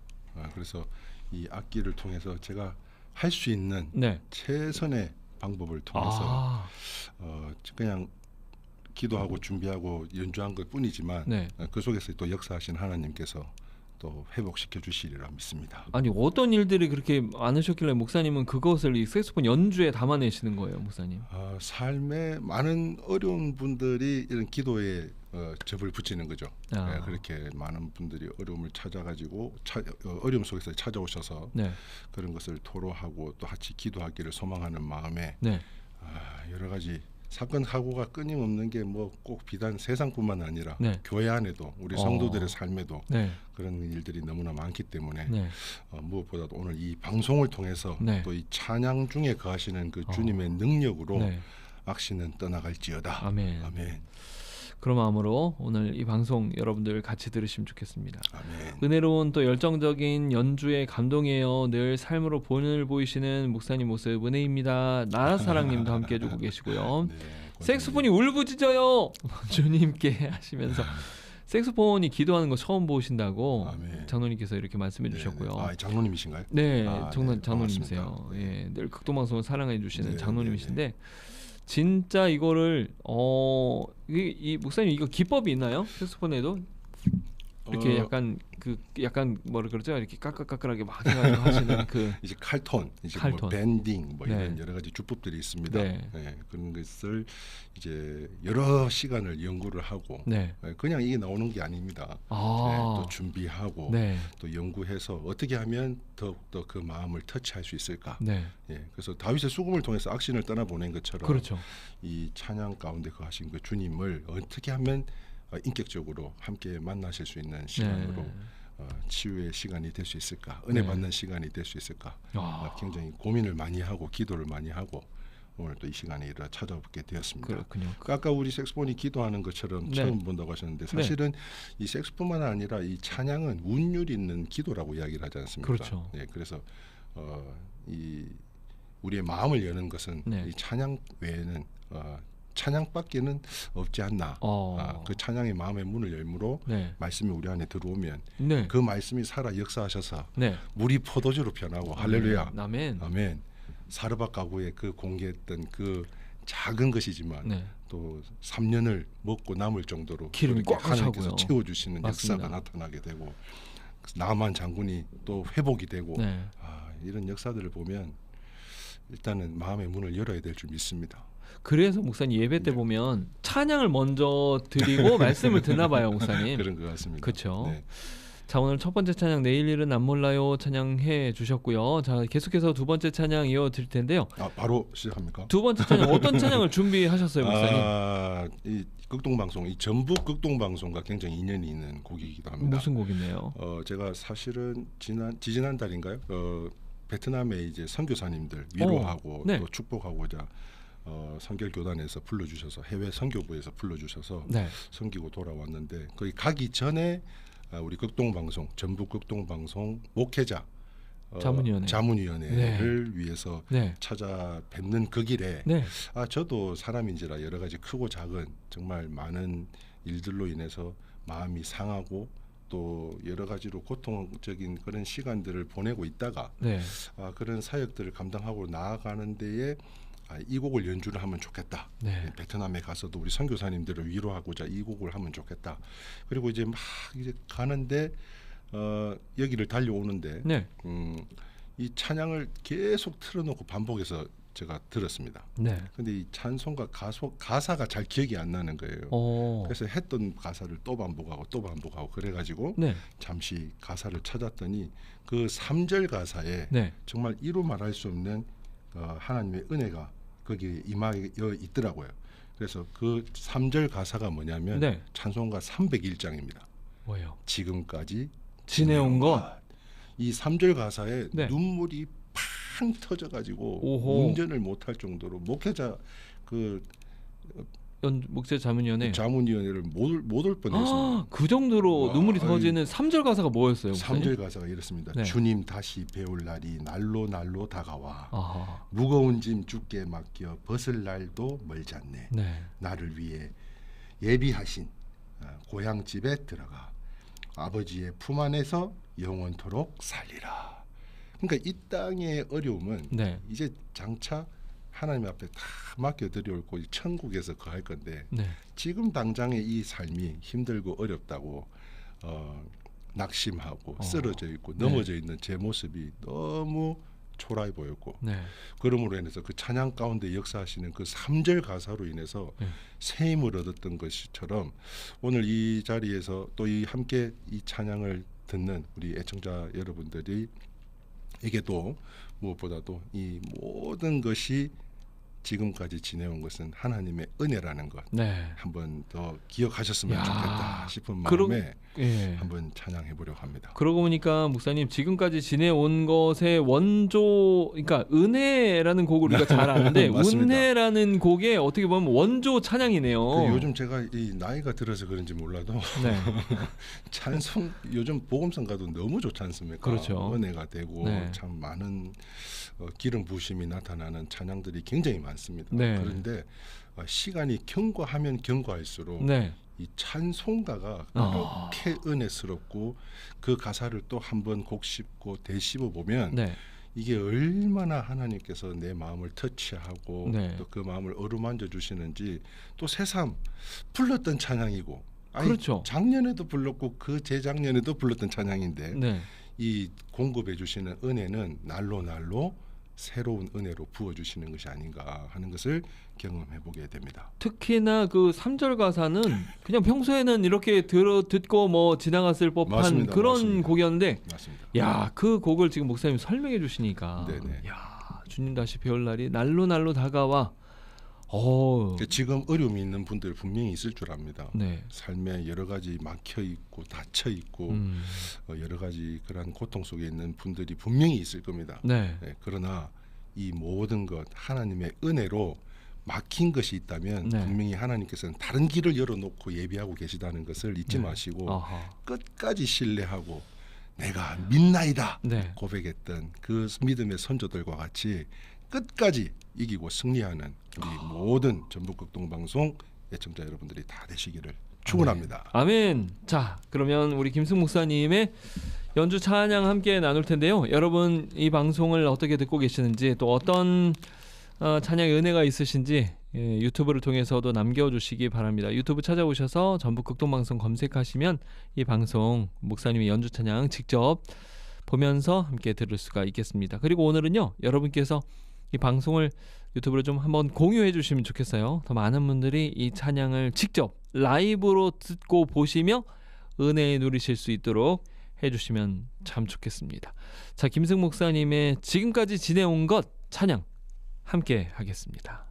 G: 그래서 이 악기를 통해서 제가 할 수 있는
C: 네.
G: 최선의 방법을 통해서 그냥 기도하고 준비하고 연주한 것 뿐이지만
C: 네.
G: 그 속에서 또 역사하신 하나님께서 또 회복시켜 주시리라 믿습니다.
C: 아니 어떤 일들이 그렇게 많으셨길래 목사님은 그것을 이 색소폰 연주에 담아내시는 거예요, 목사님?
G: 삶에 많은 어려운 분들이 이런 기도에 접을 붙이는 거죠.
C: 아.
G: 그렇게 많은 분들이 어려움을 찾아가지고 어려움 속에서 찾아오셔서
C: 네.
G: 그런 것을 토로하고 또 같이 기도하기를 소망하는 마음에
C: 네.
G: 여러 가지 사건 사고가 끊임없는 게 뭐 꼭 비단 세상뿐만 아니라
C: 네.
G: 교회 안에도 우리 성도들의 삶에도
C: 네.
G: 그런 일들이 너무나 많기 때문에
C: 네.
G: 무엇보다도 오늘 이 방송을 통해서
C: 네.
G: 또 이 찬양 중에 거하시는 그 주님의 능력으로
C: 네.
G: 악신은 떠나갈지어다.
C: 아멘.
G: 아멘.
C: 그런 마음으로 오늘 이 방송 여러분들 같이 들으시면 좋겠습니다.
G: 아멘.
C: 은혜로운 또 열정적인 연주의 감동이에요. 늘 삶으로 본을 보이시는 목사님 모습 은혜입니다. 나라사랑님도 함께 해주고 계시고요.
G: 네,
C: 색소폰이 울부짖어요. 주님께 하시면서 색소폰이 기도하는 거 처음 보신다고
G: 아멘.
C: 장로님께서 이렇게 말씀해 주셨고요.
G: 장로님이신가요?
C: 네,
G: 네,
C: 장로님이세요.
G: 반갑습니다.
C: 예, 늘 극동방송을 사랑해 주시는
G: 네,
C: 장로님이신데 진짜 이거를 이 목사님 이거 기법이 있나요? 색소폰에도 이렇게 약간 뭐라 그러죠? 이렇게 까끌까끌하게 막 해가지고 하시는
G: 이제 칼톤, 이제
C: 칼톤.
G: 뭐 밴딩, 뭐 이런
C: 네.
G: 여러 가지 주법들이 있습니다.
C: 네.
G: 그런 것을 이제 여러 시간을 연구를 하고
C: 네.
G: 그냥 이게 나오는 게 아닙니다. 또 준비하고
C: 네.
G: 또 연구해서 어떻게 하면 더욱더 그 마음을 터치할 수 있을까.
C: 네.
G: 그래서 다윗의 수금을 통해서 악신을 떠나보낸 것처럼
C: 그렇죠.
G: 이 찬양 가운데 거하신 그 주님을 어떻게 하면 인격적으로 함께 만나실 수 있는 시간으로 치유의 시간이 될 수 있을까, 은혜
C: 네.
G: 받는 시간이 될 수 있을까,
C: 아.
G: 굉장히 고민을 많이 하고 기도를 많이 하고 오늘 또 이 시간에 찾아오게 되었습니다.
C: 그렇군요.
G: 아까 우리 색소폰이 기도하는 것처럼
C: 네.
G: 처음 본다고 하셨는데 사실은 이 색소폰만 아니라 이 찬양은 운율 있는 기도라고 이야기를 하지 않습니까?
C: 그렇죠.
G: 그래서 이 우리의 마음을 여는 것은
C: 네.
G: 이 찬양 외에는 찬양밖에는 없지 않나. 그 찬양의 마음의 문을 열므로
C: 네.
G: 말씀이 우리 안에 들어오면
C: 네.
G: 그 말씀이 살아 역사하셔서
C: 네.
G: 물이 포도주로 변하고 할렐루야.
C: 아멘.
G: 아멘. 사르밧 가구에 그 공개했던 그 작은 것이지만
C: 네.
G: 또 3년을 먹고 남을 정도로
C: 기름이
G: 그렇게
C: 꽉
G: 하나님께서
C: 차고요.
G: 채워주시는
C: 맞습니다.
G: 역사가 나타나게 되고 나만 장군이 또 회복이 되고
C: 네.
G: 이런 역사들을 보면 일단은 마음의 문을 열어야 될 줄 믿습니다.
C: 그래서 목사님 예배 때
G: 네.
C: 보면 찬양을 먼저 드리고 말씀을 듣나 봐요, 목사님.
G: 그런 것 같습니다.
C: 그렇죠.
G: 네.
C: 자, 오늘 첫 번째 찬양 내일 일은 안 몰라요 찬양해 주셨고요. 자, 계속해서 두 번째 찬양 이어 드릴 텐데요.
G: 바로 시작합니까?
C: 두 번째 찬양 어떤 찬양을 준비하셨어요, 목사님?
G: 이 극동방송, 이 전북 극동방송과 굉장히 인연이 있는 곡이기도 합니다.
C: 무슨 곡인데요?
G: 제가 사실은 지지난 달인가요? 베트남의 이제 선교사님들 위로하고
C: 네.
G: 또 축복하고자 선결 교단에서 불러주셔서 해외 선교부에서 불러주셔서
C: 네.
G: 섬기고 돌아왔는데 거기 가기 전에 우리 극동방송 전북 극동방송 목회자
C: 자문위원회.
G: 자문위원회를 위해서
C: 네.
G: 찾아뵙는 그 길에
C: 네.
G: 저도 사람인지라 여러 가지 크고 작은 정말 많은 일들로 인해서 마음이 상하고 또 여러 가지로 고통적인 그런 시간들을 보내고 있다가
C: 네.
G: 그런 사역들을 감당하고 나아가는 데에 이 곡을 연주를 하면 좋겠다.
C: 네.
G: 베트남에 가서도 우리 선교사님들을 위로하고자 이 곡을 하면 좋겠다. 그리고 이제 막 이제 가는데 여기를 달려오는데
C: 네.
G: 이 찬양을 계속 틀어놓고 반복해서 제가 들었습니다.
C: 네.
G: 근데 이 찬송가 가사가 잘 기억이 안 나는 거예요. 그래서 했던 가사를 또 반복하고 그래가지고
C: 네.
G: 잠시 가사를 찾았더니 그 3절 가사에
C: 네.
G: 정말 이루 말할 수 없는 하나님의 은혜가 거기에 임하여 있더라고요. 그래서 그 3절 가사가 뭐냐면
C: 네.
G: 찬송가 301장입니다.
C: 뭐예요?
G: 지금까지
C: 지내온 것.
G: 이 3절 가사에
C: 네.
G: 눈물이 팡 터져가지고
C: 오호.
G: 운전을 못할 정도로 목회자 그
C: 목세 자문위원회.
G: 자문위원회를 못 올 뻔했습니다.
C: 그 정도로
G: 와,
C: 눈물이
G: 아유.
C: 터지는 3절 가사가 뭐였어요?
G: 3절 가사가 이렇습니다.
C: 네.
G: 주님 다시 배울 날이 날로 다가와
C: 아하.
G: 무거운 짐 주께 맡겨 벗을 날도 멀지 않네.
C: 네.
G: 나를 위해 예비하신 고향 집에 들어가 아버지의 품 안에서 영원토록 살리라. 그러니까 이 땅의 어려움은
C: 네.
G: 이제 장차 하나님 앞에 다 맡겨드리고 천국에서 거할 건데
C: 네.
G: 지금 당장의 이 삶이 힘들고 어렵다고 낙심하고 쓰러져 있고
C: 네.
G: 넘어져 있는 제 모습이 너무 초라해 보였고
C: 네.
G: 그러므로 인해서 그 찬양 가운데 역사하시는 그 3절 가사로 인해서
C: 네.
G: 새 힘을 얻었던 것처럼 오늘 이 자리에서 또 이 함께 이 찬양을 듣는 우리 애청자 여러분들이 에게도 무엇보다도 이 모든 것이 지금까지 지내온 것은 하나님의 은혜라는 것
C: 네.
G: 한번 더 기억하셨으면
C: 야,
G: 좋겠다 싶은
C: 그러-
G: 마음에
C: 예.
G: 한번 찬양해 보려고 합니다.
C: 그러고 보니까 목사님 지금까지 지내온 것의 원조, 그러니까 은혜라는 곡을 우리가 잘 아는데
G: 맞습니다.
C: 은혜라는 곡의 어떻게 보면 원조 찬양이네요.
G: 요즘 제가 이 나이가 들어서 그런지 몰라도
C: 네.
G: 찬송 요즘 복음성 가도 너무 좋지 않습니까?
C: 그렇죠.
G: 은혜가 되고
C: 네.
G: 참 많은 기름 부으심이 나타나는 찬양들이 굉장히 많습니다.
C: 네.
G: 그런데 시간이 경과하면 경과할수록
C: 네.
G: 이 찬송가가
C: 아.
G: 그렇게 은혜스럽고 그 가사를 또 한번 곡씹고 되씹어 보면
C: 네.
G: 이게 얼마나 하나님께서 내 마음을 터치하고
C: 네.
G: 또 그 마음을 어루만져 주시는지 또 새삼 불렀던 찬양이고
C: 그렇죠.
G: 작년에도 불렀고 그 재작년에도 불렀던 찬양인데
C: 네.
G: 이 공급해 주시는 은혜는 날로 새로운 은혜로 부어 주시는 것이 아닌가 하는 것을 경험해 보게 됩니다.
C: 특히나 그 3절 가사는 그냥 평소에는 이렇게 듣고 뭐 지나갔을 법한
G: 맞습니다.
C: 그런
G: 맞습니다.
C: 곡이었는데
G: 맞습니다.
C: 야, 그 곡을 지금 목사님 설명해 주시니까
G: 네네.
C: 야, 주님 다시 배울 날이 날로 다가와.
G: 지금 어려움이 있는 분들 분명히 있을 줄 압니다.
C: 네.
G: 삶에 여러 가지 막혀 있고 닫혀 있고 여러 가지 그러한 고통 속에 있는 분들이 분명히 있을 겁니다.
C: 네.
G: 네, 그러나 이 모든 것 하나님의 은혜로 막힌 것이 있다면
C: 네.
G: 분명히 하나님께서는 다른 길을 열어놓고 예비하고 계시다는 것을 잊지
C: 네.
G: 마시고
C: 아하.
G: 끝까지 신뢰하고 내가 믿나이다
C: 네.
G: 고백했던 그 믿음의 선조들과 같이 끝까지 이기고 승리하는 우리 모든 전북극동방송 애청자 여러분들이 다 되시기를 축원합니다.
C: 아멘. 자, 그러면 우리 김승 목사님의 연주 찬양 함께 나눌 텐데요. 여러분 이 방송을 어떻게 듣고 계시는지 또 어떤 찬양의 은혜가 있으신지 유튜브를 통해서도 남겨주시기 바랍니다. 유튜브 찾아오셔서 전북극동방송 검색하시면 이 방송 목사님의 연주 찬양 직접 보면서 함께 들을 수가 있겠습니다. 그리고 오늘은요, 여러분께서 이 방송을 유튜브로 좀 한번 공유해 주시면 좋겠어요. 더 많은 분들이 이 찬양을 직접 라이브로 듣고 보시며 은혜 누리실 수 있도록 해주시면 참 좋겠습니다. 자, 김승 목사님의 지금까지 지내온 것 찬양 함께 하겠습니다.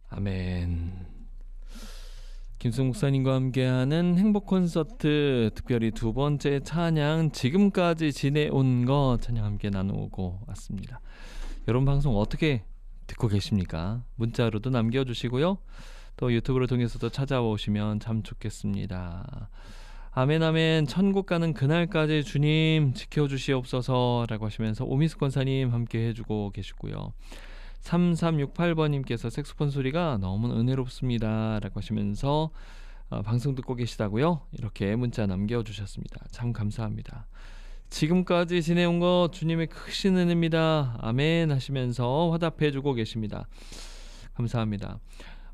C: 아멘. 김수 목사님과 함께하는 행복 콘서트 특별히 두 번째 찬양 지금까지 지내온 것 찬양 함께 나누고 왔습니다. 여러분 방송 어떻게 듣고 계십니까? 문자로도 남겨주시고요. 또 유튜브를 통해서도 찾아오시면 참 좋겠습니다. 아멘 아멘 천국 가는 그날까지 주님 지켜주시옵소서 라고 하시면서 오미스 권사님 함께 해주고 계시고요. 3368번님께서 색소폰 소리가 너무 은혜롭습니다 라고 하시면서 방송 듣고 계시다고요? 이렇게 문자 남겨주셨습니다. 참 감사합니다. 지금까지 지내온 것 주님의 크신 은혜입니다. 아멘 하시면서 화답해주고 계십니다. 감사합니다.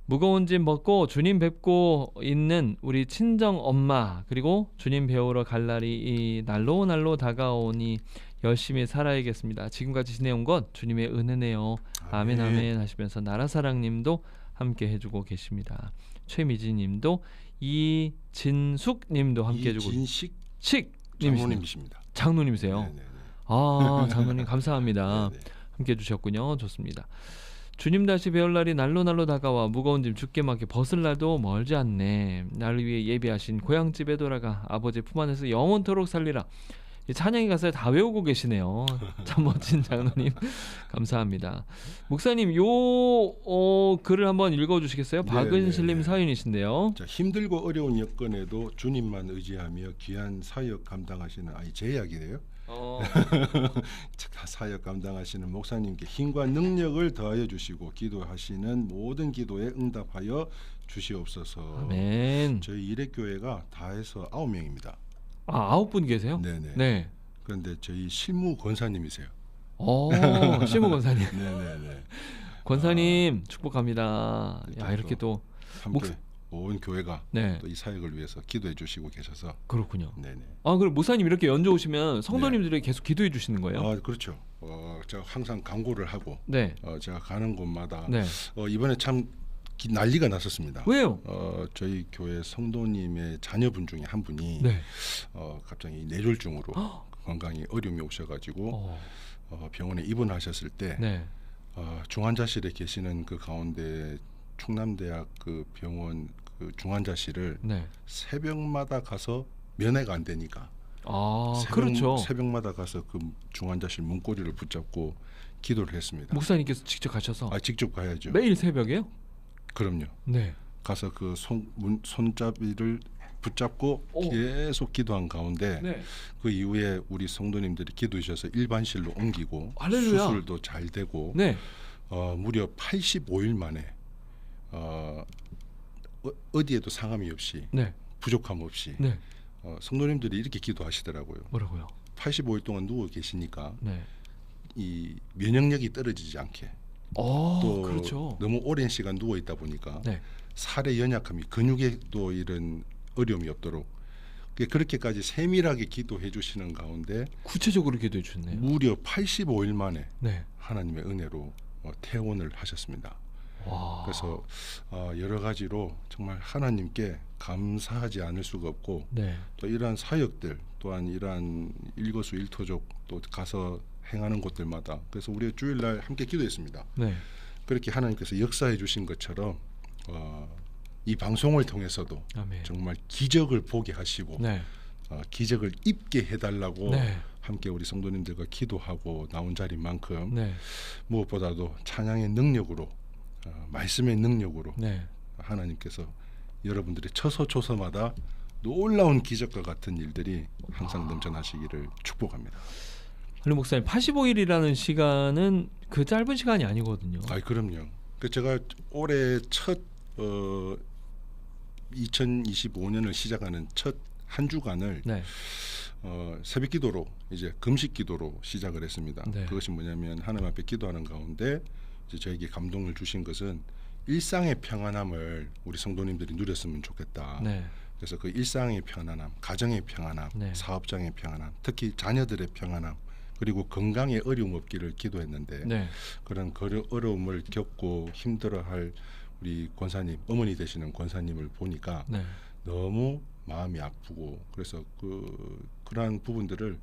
C: 무거운 짐 벗고 주님 뵙고 있는 우리 친정 엄마 그리고 주님 배우러 갈 날이 이 날로 다가오니 열심히 살아야겠습니다. 지금까지 지내온 것 주님의 은혜네요. 아멘 아멘 하시면서 나라사랑님도 함께 해주고 계십니다. 최미진님도 이진숙님도 함께 해주고
G: 장로님이십니다.
C: 장로님이세요?
G: 네네네.
C: 아 장로님 감사합니다.
G: 네네.
C: 함께 해주셨군요. 좋습니다. 주님 다시 배울 날이 날로 다가와 무거운 짐 죽게 막게 벗을 날도 멀지 않네. 나를 위해 예비하신 고향집에 돌아가 아버지 품 안에서 영원토록 살리라. 이 찬양이 가사를 다 외우고 계시네요. 참 멋진 장로님 감사합니다. 목사님 글을 한번 읽어주시겠어요? 박은실님 사연이신데요.
G: 자, 힘들고 어려운 여건에도 주님만 의지하며 귀한 사역 감당하시는 제 이야기네요. 사역 감당하시는 목사님께 힘과 능력을 더하여 주시고 기도하시는 모든 기도에 응답하여 주시옵소서.
C: 아멘.
G: 저희 일회교회가 다 해서 9명입니다.
C: 9분 계세요?
G: 네네.
C: 네.
G: 그런데 저희 실무 권사님이세요.
C: 실무 권사님.
G: 네네네.
C: 권사님 축복합니다. 야 이렇게 또
G: 함께 온 교회가
C: 네.
G: 또 이 사역을 위해서 기도해 주시고 계셔서
C: 그렇군요.
G: 네네.
C: 그럼 목사님 이렇게 연주 오시면 성도님들이 계속 기도해 주시는 거예요?
G: 그렇죠. 제가 항상 광고를 하고
C: 네.
G: 제가 가는 곳마다
C: 네.
G: 이번에 참 난리가 났었습니다.
C: 왜요?
G: 저희 교회 성도님의 자녀분 중에 한 분이
C: 네.
G: 갑자기 뇌졸중으로 건강에 어려움이 오셔가지고 병원에 입원하셨을 때
C: 네.
G: 중환자실에 계시는 그 가운데 충남대학 그 병원 그 중환자실을
C: 네.
G: 새벽마다 가서 면회가 안 되니까
C: 그렇죠.
G: 새벽마다 가서 그 중환자실 문고리를 붙잡고 기도를 했습니다.
C: 목사님께서 직접 가셔서
G: 직접 가야죠.
C: 매일 새벽에요?
G: 그럼요.
C: 네.
G: 가서 그 손잡이를 붙잡고 계속 기도한 가운데
C: 네.
G: 그 이후에 우리 성도님들이 기도해 주셔서 일반실로 옮기고
C: 할렐루야.
G: 수술도 잘 되고
C: 네.
G: 무려 85일 만에 어디에도 상함이 없이
C: 네.
G: 부족함 없이
C: 네.
G: 성도님들이 이렇게 기도하시더라고요.
C: 뭐라고요?
G: 85일 동안 누워 계시니까
C: 네.
G: 이 면역력이 떨어지지 않게 또
C: 그렇죠.
G: 너무 오랜 시간 누워 있다 보니까
C: 네.
G: 살의 연약함이 근육에도 이런 어려움이 없도록 그렇게까지 세밀하게 기도해 주시는 가운데
C: 구체적으로 기도해 주셨네요.
G: 무려 85일 만에
C: 네.
G: 하나님의 은혜로 퇴원을 하셨습니다.
C: 와.
G: 그래서 여러 가지로 정말 하나님께 감사하지 않을 수가 없고
C: 네.
G: 또 이러한 사역들 또한 이러한 일거수일투족 또 가서 행하는 곳들마다 그래서 우리가 주일날 함께 기도했습니다.
C: 네.
G: 그렇게 하나님께서 역사해 주신 것처럼 이 방송을 통해서도
C: 아멘.
G: 정말 기적을 보게 하시고
C: 네.
G: 기적을 입게 해달라고
C: 네.
G: 함께 우리 성도님들과 기도하고 나온 자리만큼
C: 네.
G: 무엇보다도 찬양의 능력으로 말씀의 능력으로
C: 네.
G: 하나님께서 여러분들의 처소초소마다 놀라운 기적과 같은 일들이 항상 넘쳐나시기를 축복합니다.
C: 그리고 목사님 85일이라는 시간은 그 짧은 시간이 아니거든요.
G: 그럼요. 제가 올해 첫 2025년을 시작하는 첫 한 주간을
C: 네.
G: 새벽 기도로 이제 금식 기도로 시작을 했습니다.
C: 네.
G: 그것이 뭐냐면 하나님 앞에 기도하는 가운데 이제 저에게 감동을 주신 것은 일상의 평안함을 우리 성도님들이 누렸으면 좋겠다.
C: 네.
G: 그래서 그 일상의 평안함, 가정의 평안함,
C: 네.
G: 사업장의 평안함, 특히 자녀들의 평안함, 그리고 건강에 어려움 없기를 기도했는데
C: 네.
G: 그런 어려움을 겪고 힘들어할 우리 권사님, 어머니 되시는 권사님을 보니까
C: 네.
G: 너무 마음이 아프고 그래서 그러한 부분들을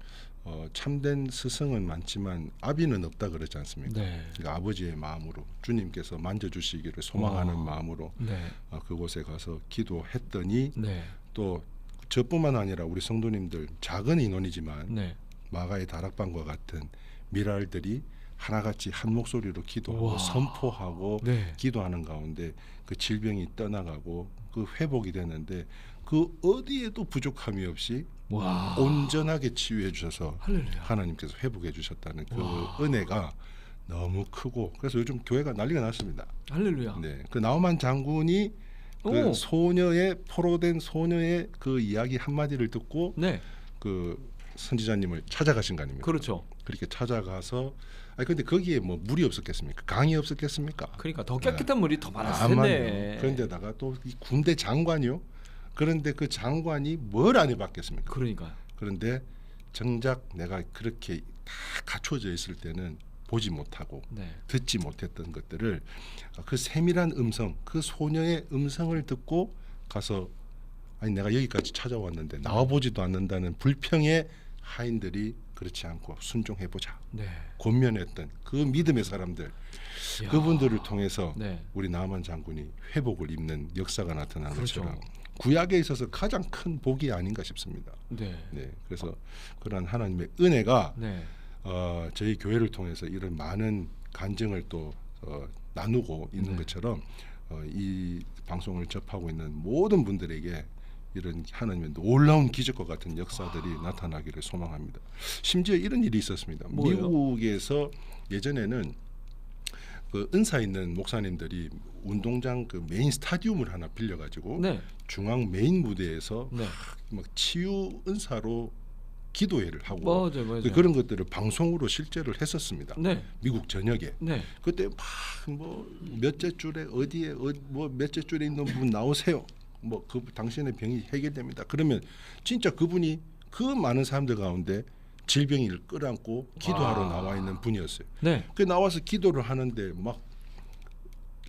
G: 참된 스승은 많지만 아비는 없다 그러지 않습니까?
C: 네.
G: 그러니까 아버지의 마음으로 주님께서 만져주시기를 소망하는
C: 와.
G: 마음으로
C: 네.
G: 그곳에 가서 기도했더니
C: 네.
G: 또 저뿐만 아니라 우리 성도님들 작은 인원이지만
C: 네.
G: 마가의 다락방과 같은 미랄들이 하나같이 한 목소리로 기도하고
C: 우와.
G: 선포하고
C: 네.
G: 기도하는 가운데 그 질병이 떠나가고 그 회복이 되는데 그 어디에도 부족함이 없이
C: 와.
G: 온전하게 치유해 주셔서
C: 할렐루야.
G: 하나님께서 회복해 주셨다는 그
C: 와.
G: 은혜가 너무 크고 그래서 요즘 교회가 난리가 났습니다.
C: 할렐루야.
G: 네, 그 나우만 장군이 그
C: 오.
G: 소녀의 포로된 소녀의 그 이야기 한 마디를 듣고
C: 네.
G: 그 선지자님을 찾아가신 거 아닙니까?
C: 그렇죠.
G: 그렇게 찾아가서 아니 근데 거기에 뭐 물이 없었겠습니까? 강이 없었겠습니까?
C: 그러니까 더 깨끗한 물이 더 많았을
G: 아마요.
C: 텐데.
G: 그런데다가 또 이 군대 장관이요. 그런데 그 장관이 뭘 안 해봤겠습니까?
C: 그러니까요.
G: 그런데 정작 내가 그렇게 다 갖춰져 있을 때는 보지 못하고
C: 네.
G: 듣지 못했던 것들을 그 세밀한 음성, 그 소녀의 음성을 듣고 가서 아니 내가 여기까지 찾아왔는데 나와보지도 않는다는 불평의 하인들이 그렇지 않고 순종해보자
C: 네.
G: 권면했던 그 믿음의 사람들
C: 이야.
G: 그분들을 통해서
C: 네.
G: 우리 나만 장군이 회복을 입는 역사가 나타난
C: 그렇죠.
G: 것처럼 구약에 있어서 가장 큰 복이 아닌가 싶습니다.
C: 네.
G: 네, 그래서 그러한 하나님의 은혜가
C: 네.
G: 저희 교회를 통해서 이런 많은 간증을 또 나누고 있는
C: 네.
G: 것처럼 이 방송을 접하고 있는 모든 분들에게 이런 하나님의 놀라운 기적과 같은 역사들이 나타나기를 소망합니다. 심지어 이런 일이 있었습니다.
C: 뭐예요?
G: 미국에서 예전에는 그 은사 있는 목사님들이 운동장 그 메인 스타디움을 하나 빌려가지고
C: 네.
G: 중앙 메인 무대에서
C: 네.
G: 막 치유 은사로 기도회를 하고
C: 맞아요. 맞아요.
G: 그런 것들을 방송으로 실제를 했었습니다.
C: 네.
G: 미국 전역에
C: 네.
G: 그때 막 뭐 몇째 줄에 어디에 뭐 몇째 줄에 있는 분 나오세요. 뭐 그 당신의 병이 해결됩니다. 그러면 진짜 그분이 그 많은 사람들 가운데 질병을 끌어안고 기도하러
C: 와.
G: 나와 있는 분이었어요.
C: 네.
G: 그 나와서 기도를 하는데 막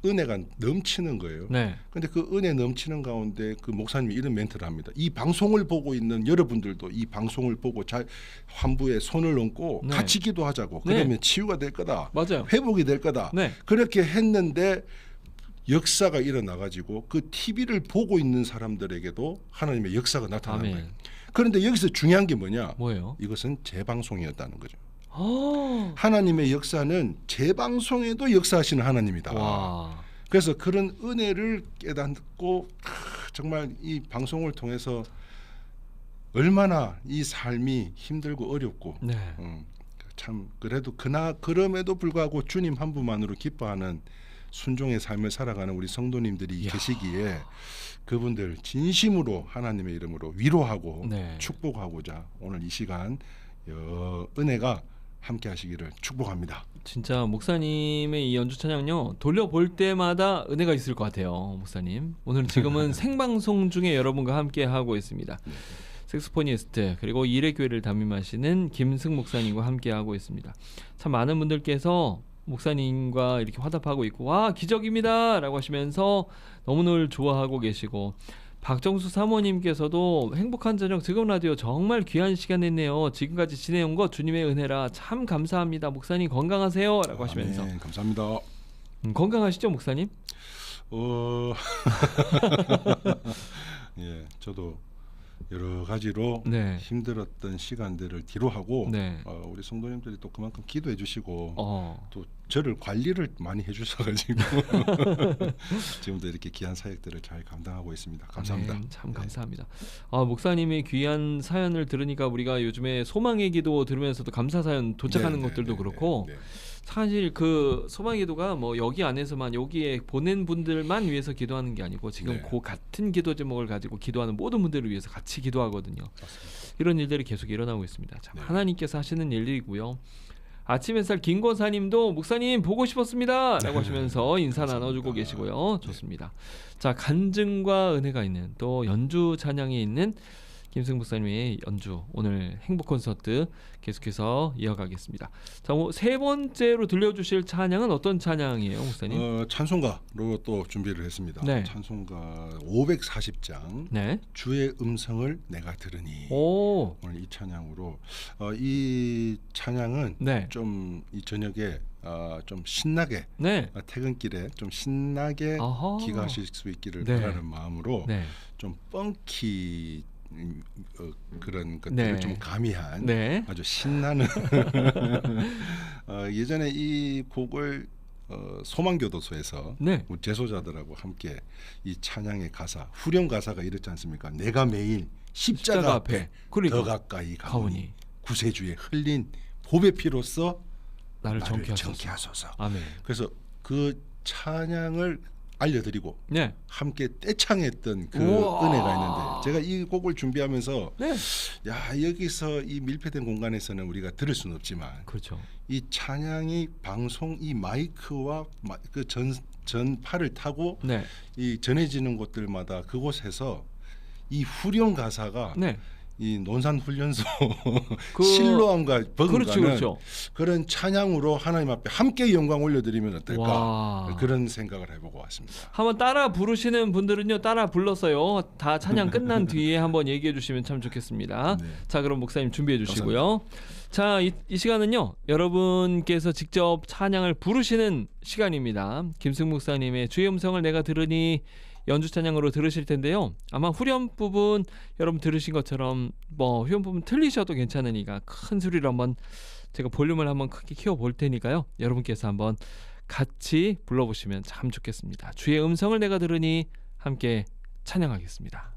G: 은혜가 넘치는 거예요.
C: 네.
G: 근데 그 은혜 넘치는 가운데 그 목사님이 이런 멘트를 합니다. 이 방송을 보고 있는 여러분들도 이 방송을 보고 잘 환부에 손을 얹고
C: 네.
G: 같이 기도하자고.
C: 네.
G: 그러면 치유가 될 거다.
C: 맞아요.
G: 회복이 될 거다.
C: 네.
G: 그렇게 했는데 역사가 일어나 가지고 그 TV를 보고 있는 사람들에게도 하나님의 역사가 나타난 거예요.
C: 아멘.
G: 그런데 여기서 중요한 게 뭐냐?
C: 뭐예요?
G: 이것은 재방송이었다는 거죠.
C: 아.
G: 하나님의 역사는 재방송에도 역사하시는 하나님이다.
C: 와.
G: 그래서 그런 은혜를 깨닫고 정말 이 방송을 통해서 얼마나 이 삶이 힘들고 어렵고
C: 네.
G: 참 그래도 그럼에도 불구하고 주님 한 분만으로 기뻐하는 순종의 삶을 살아가는 우리 성도님들이
C: 이야.
G: 계시기에 그분들 진심으로 하나님의 이름으로 위로하고
C: 네.
G: 축복하고자 오늘 이 시간 은혜가 함께 하시기를 축복합니다.
C: 진짜 목사님의 이 연주 찬양요 돌려볼 때마다 은혜가 있을 것 같아요, 목사님. 오늘 지금은 생방송 중에 여러분과 함께 하고 있습니다. 색소포니스트 그리고 이레교회를 담임하시는 김승 목사님과 함께 하고 있습니다. 참 많은 분들께서 목사님과 이렇게 화답하고 있고 와 기적입니다라고 하시면서 너무늘 좋아하고 계시고 박정수 사모님께서도 행복한 저녁 즐거운 라디오 정말 귀한 시간 했네요. 지금까지 지내온 거 주님의 은혜라 참 감사합니다. 목사님 건강하세요라고 하시면서
G: 네, 감사합니다.
C: 건강하시죠 목사님?
G: 예, 저도 여러 가지로
C: 네.
G: 힘들었던 시간들을 뒤로 하고
C: 네.
G: 우리 성도님들이 또 그만큼 기도해 주시고 또 저를 관리를 많이 해주셔가지고 지금도 이렇게 귀한 사역들을 잘 감당하고 있습니다. 감사합니다.
C: 네, 참 감사합니다. 목사님의 귀한 사연을 들으니까 우리가 요즘에 소망의 기도 들으면서도 감사 사연 도착하는 것들도 그렇고 사실 그 소망의 기도가 뭐 여기 안에서만 여기에 보낸 분들만 위해서 기도하는 게 아니고 지금 그 같은 기도 제목을 가지고 기도하는 모든 분들을 위해서 같이 기도하거든요.
G: 맞습니다.
C: 이런 일들이 계속 일어나고 있습니다. 참
G: 네.
C: 하나님께서 하시는 일이고요. 아침 햇살 김권사님도 목사님 보고 싶었습니다라고 하시면서 인사 나눠주고 계시고요. 좋습니다. 자 간증과 은혜가 있는 또 연주 찬양에 있는 김승 목사님의 연주 오늘 행복 콘서트 계속해서 이어가겠습니다. 자, 세 번째로 들려주실 찬양은 어떤 찬양이에요, 목사님?
G: 찬송가로 또 준비를 했습니다.
C: 네.
G: 찬송가 540장
C: 네.
G: 주의 음성을 내가 들으니.
C: 오.
G: 오늘 이 찬양으로 이 찬양은
C: 네.
G: 좀 이 저녁에 좀 신나게
C: 네.
G: 퇴근길에 좀 신나게
C: 아하.
G: 귀가하실 수 있기를
C: 네.
G: 바라는 마음으로
C: 네.
G: 좀 펑키 그런 것들을
C: 네.
G: 좀 가미한
C: 네.
G: 아주 신나는 예전에 이 곡을 소망교도소에서
C: 네.
G: 우리 제소자들하고 함께 이 찬양의 가사 후렴 가사가 이렇지 않습니까? 내가 매일 십자가 앞에
C: 그러니까
G: 더 가까이 가오니
C: 가오니
G: 구세주의 흘린 보배 피로써
C: 나를
G: 나를
C: 정케하소서.
G: 정케하소서.
C: 아멘.
G: 그래서 그 찬양을 알려드리고
C: 네.
G: 함께 떼창했던 그
C: 우와.
G: 은혜가 있는데 제가 이 곡을 준비하면서
C: 네.
G: 야 여기서 이 밀폐된 공간에서는 우리가 들을 수는 없지만
C: 그렇죠.
G: 이 찬양이 방송 이 마이크와 그 전파를 타고
C: 네.
G: 이 전해지는 곳들마다 그곳에서 이 후렴 가사가
C: 네.
G: 이 논산훈련소
C: 그-
G: 실로암과 버금가는
C: 그렇죠. 그렇죠.
G: 그런 찬양으로 하나님 앞에 함께 영광 올려드리면 어떨까
C: 와.
G: 그런 생각을 해보고 왔습니다.
C: 한번 따라 부르시는 분들은요, 따라 불러서요. 다 찬양 끝난 뒤에 한번 얘기해 주시면 참 좋겠습니다.
G: 네.
C: 자, 그럼 목사님 준비해 주시고요. 자, 이 시간은요, 여러분께서 직접 찬양을 부르시는 시간입니다. 김승 목사님의 주의 음성을 내가 들으니 연주 찬양으로 들으실 텐데요. 아마 후렴 부분 여러분 들으신 것처럼 뭐 후렴 부분 틀리셔도 괜찮으니까 큰 소리로 한번 제가 볼륨을 한번 크게 키워 볼 테니까요. 여러분께서 한번 같이 불러보시면 참 좋겠습니다. 주의 음성을 내가 들으니 함께 찬양하겠습니다.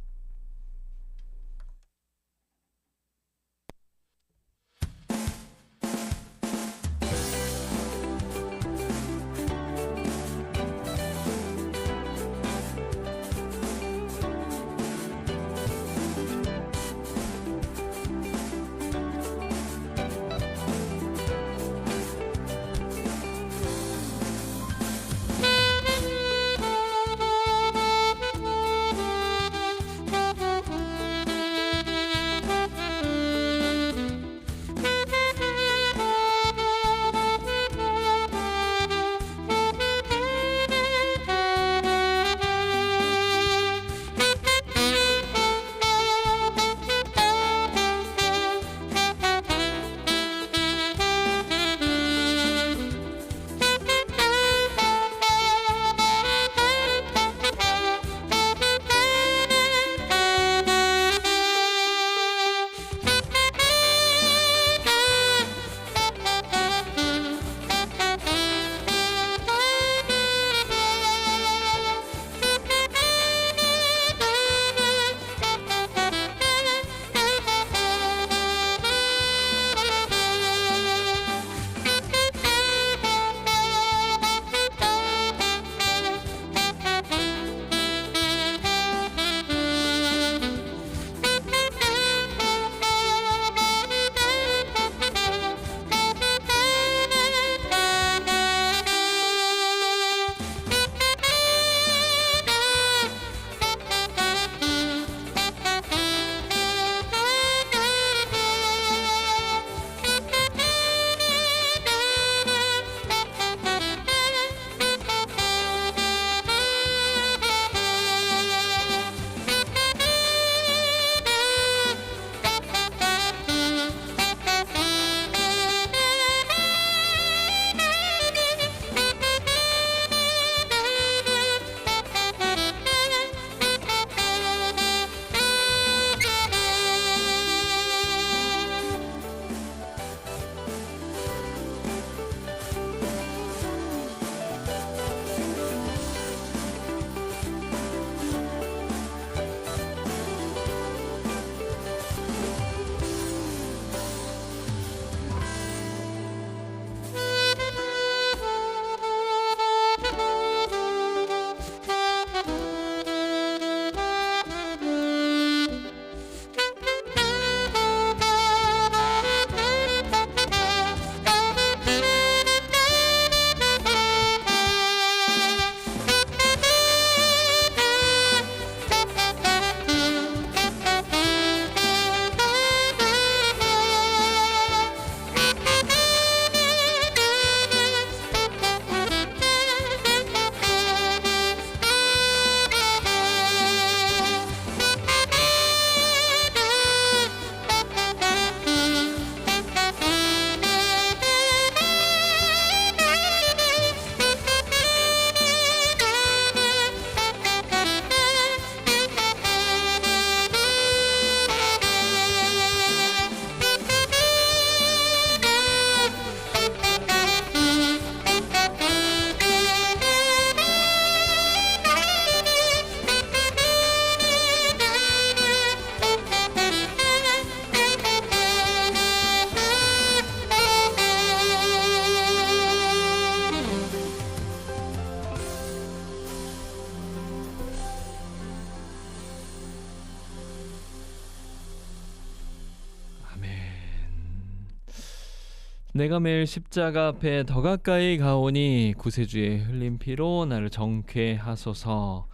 C: 내가 매일 십자가 앞에 더 가까이 가오니 구세주의 흘린 피로 나를 정쾌하소서.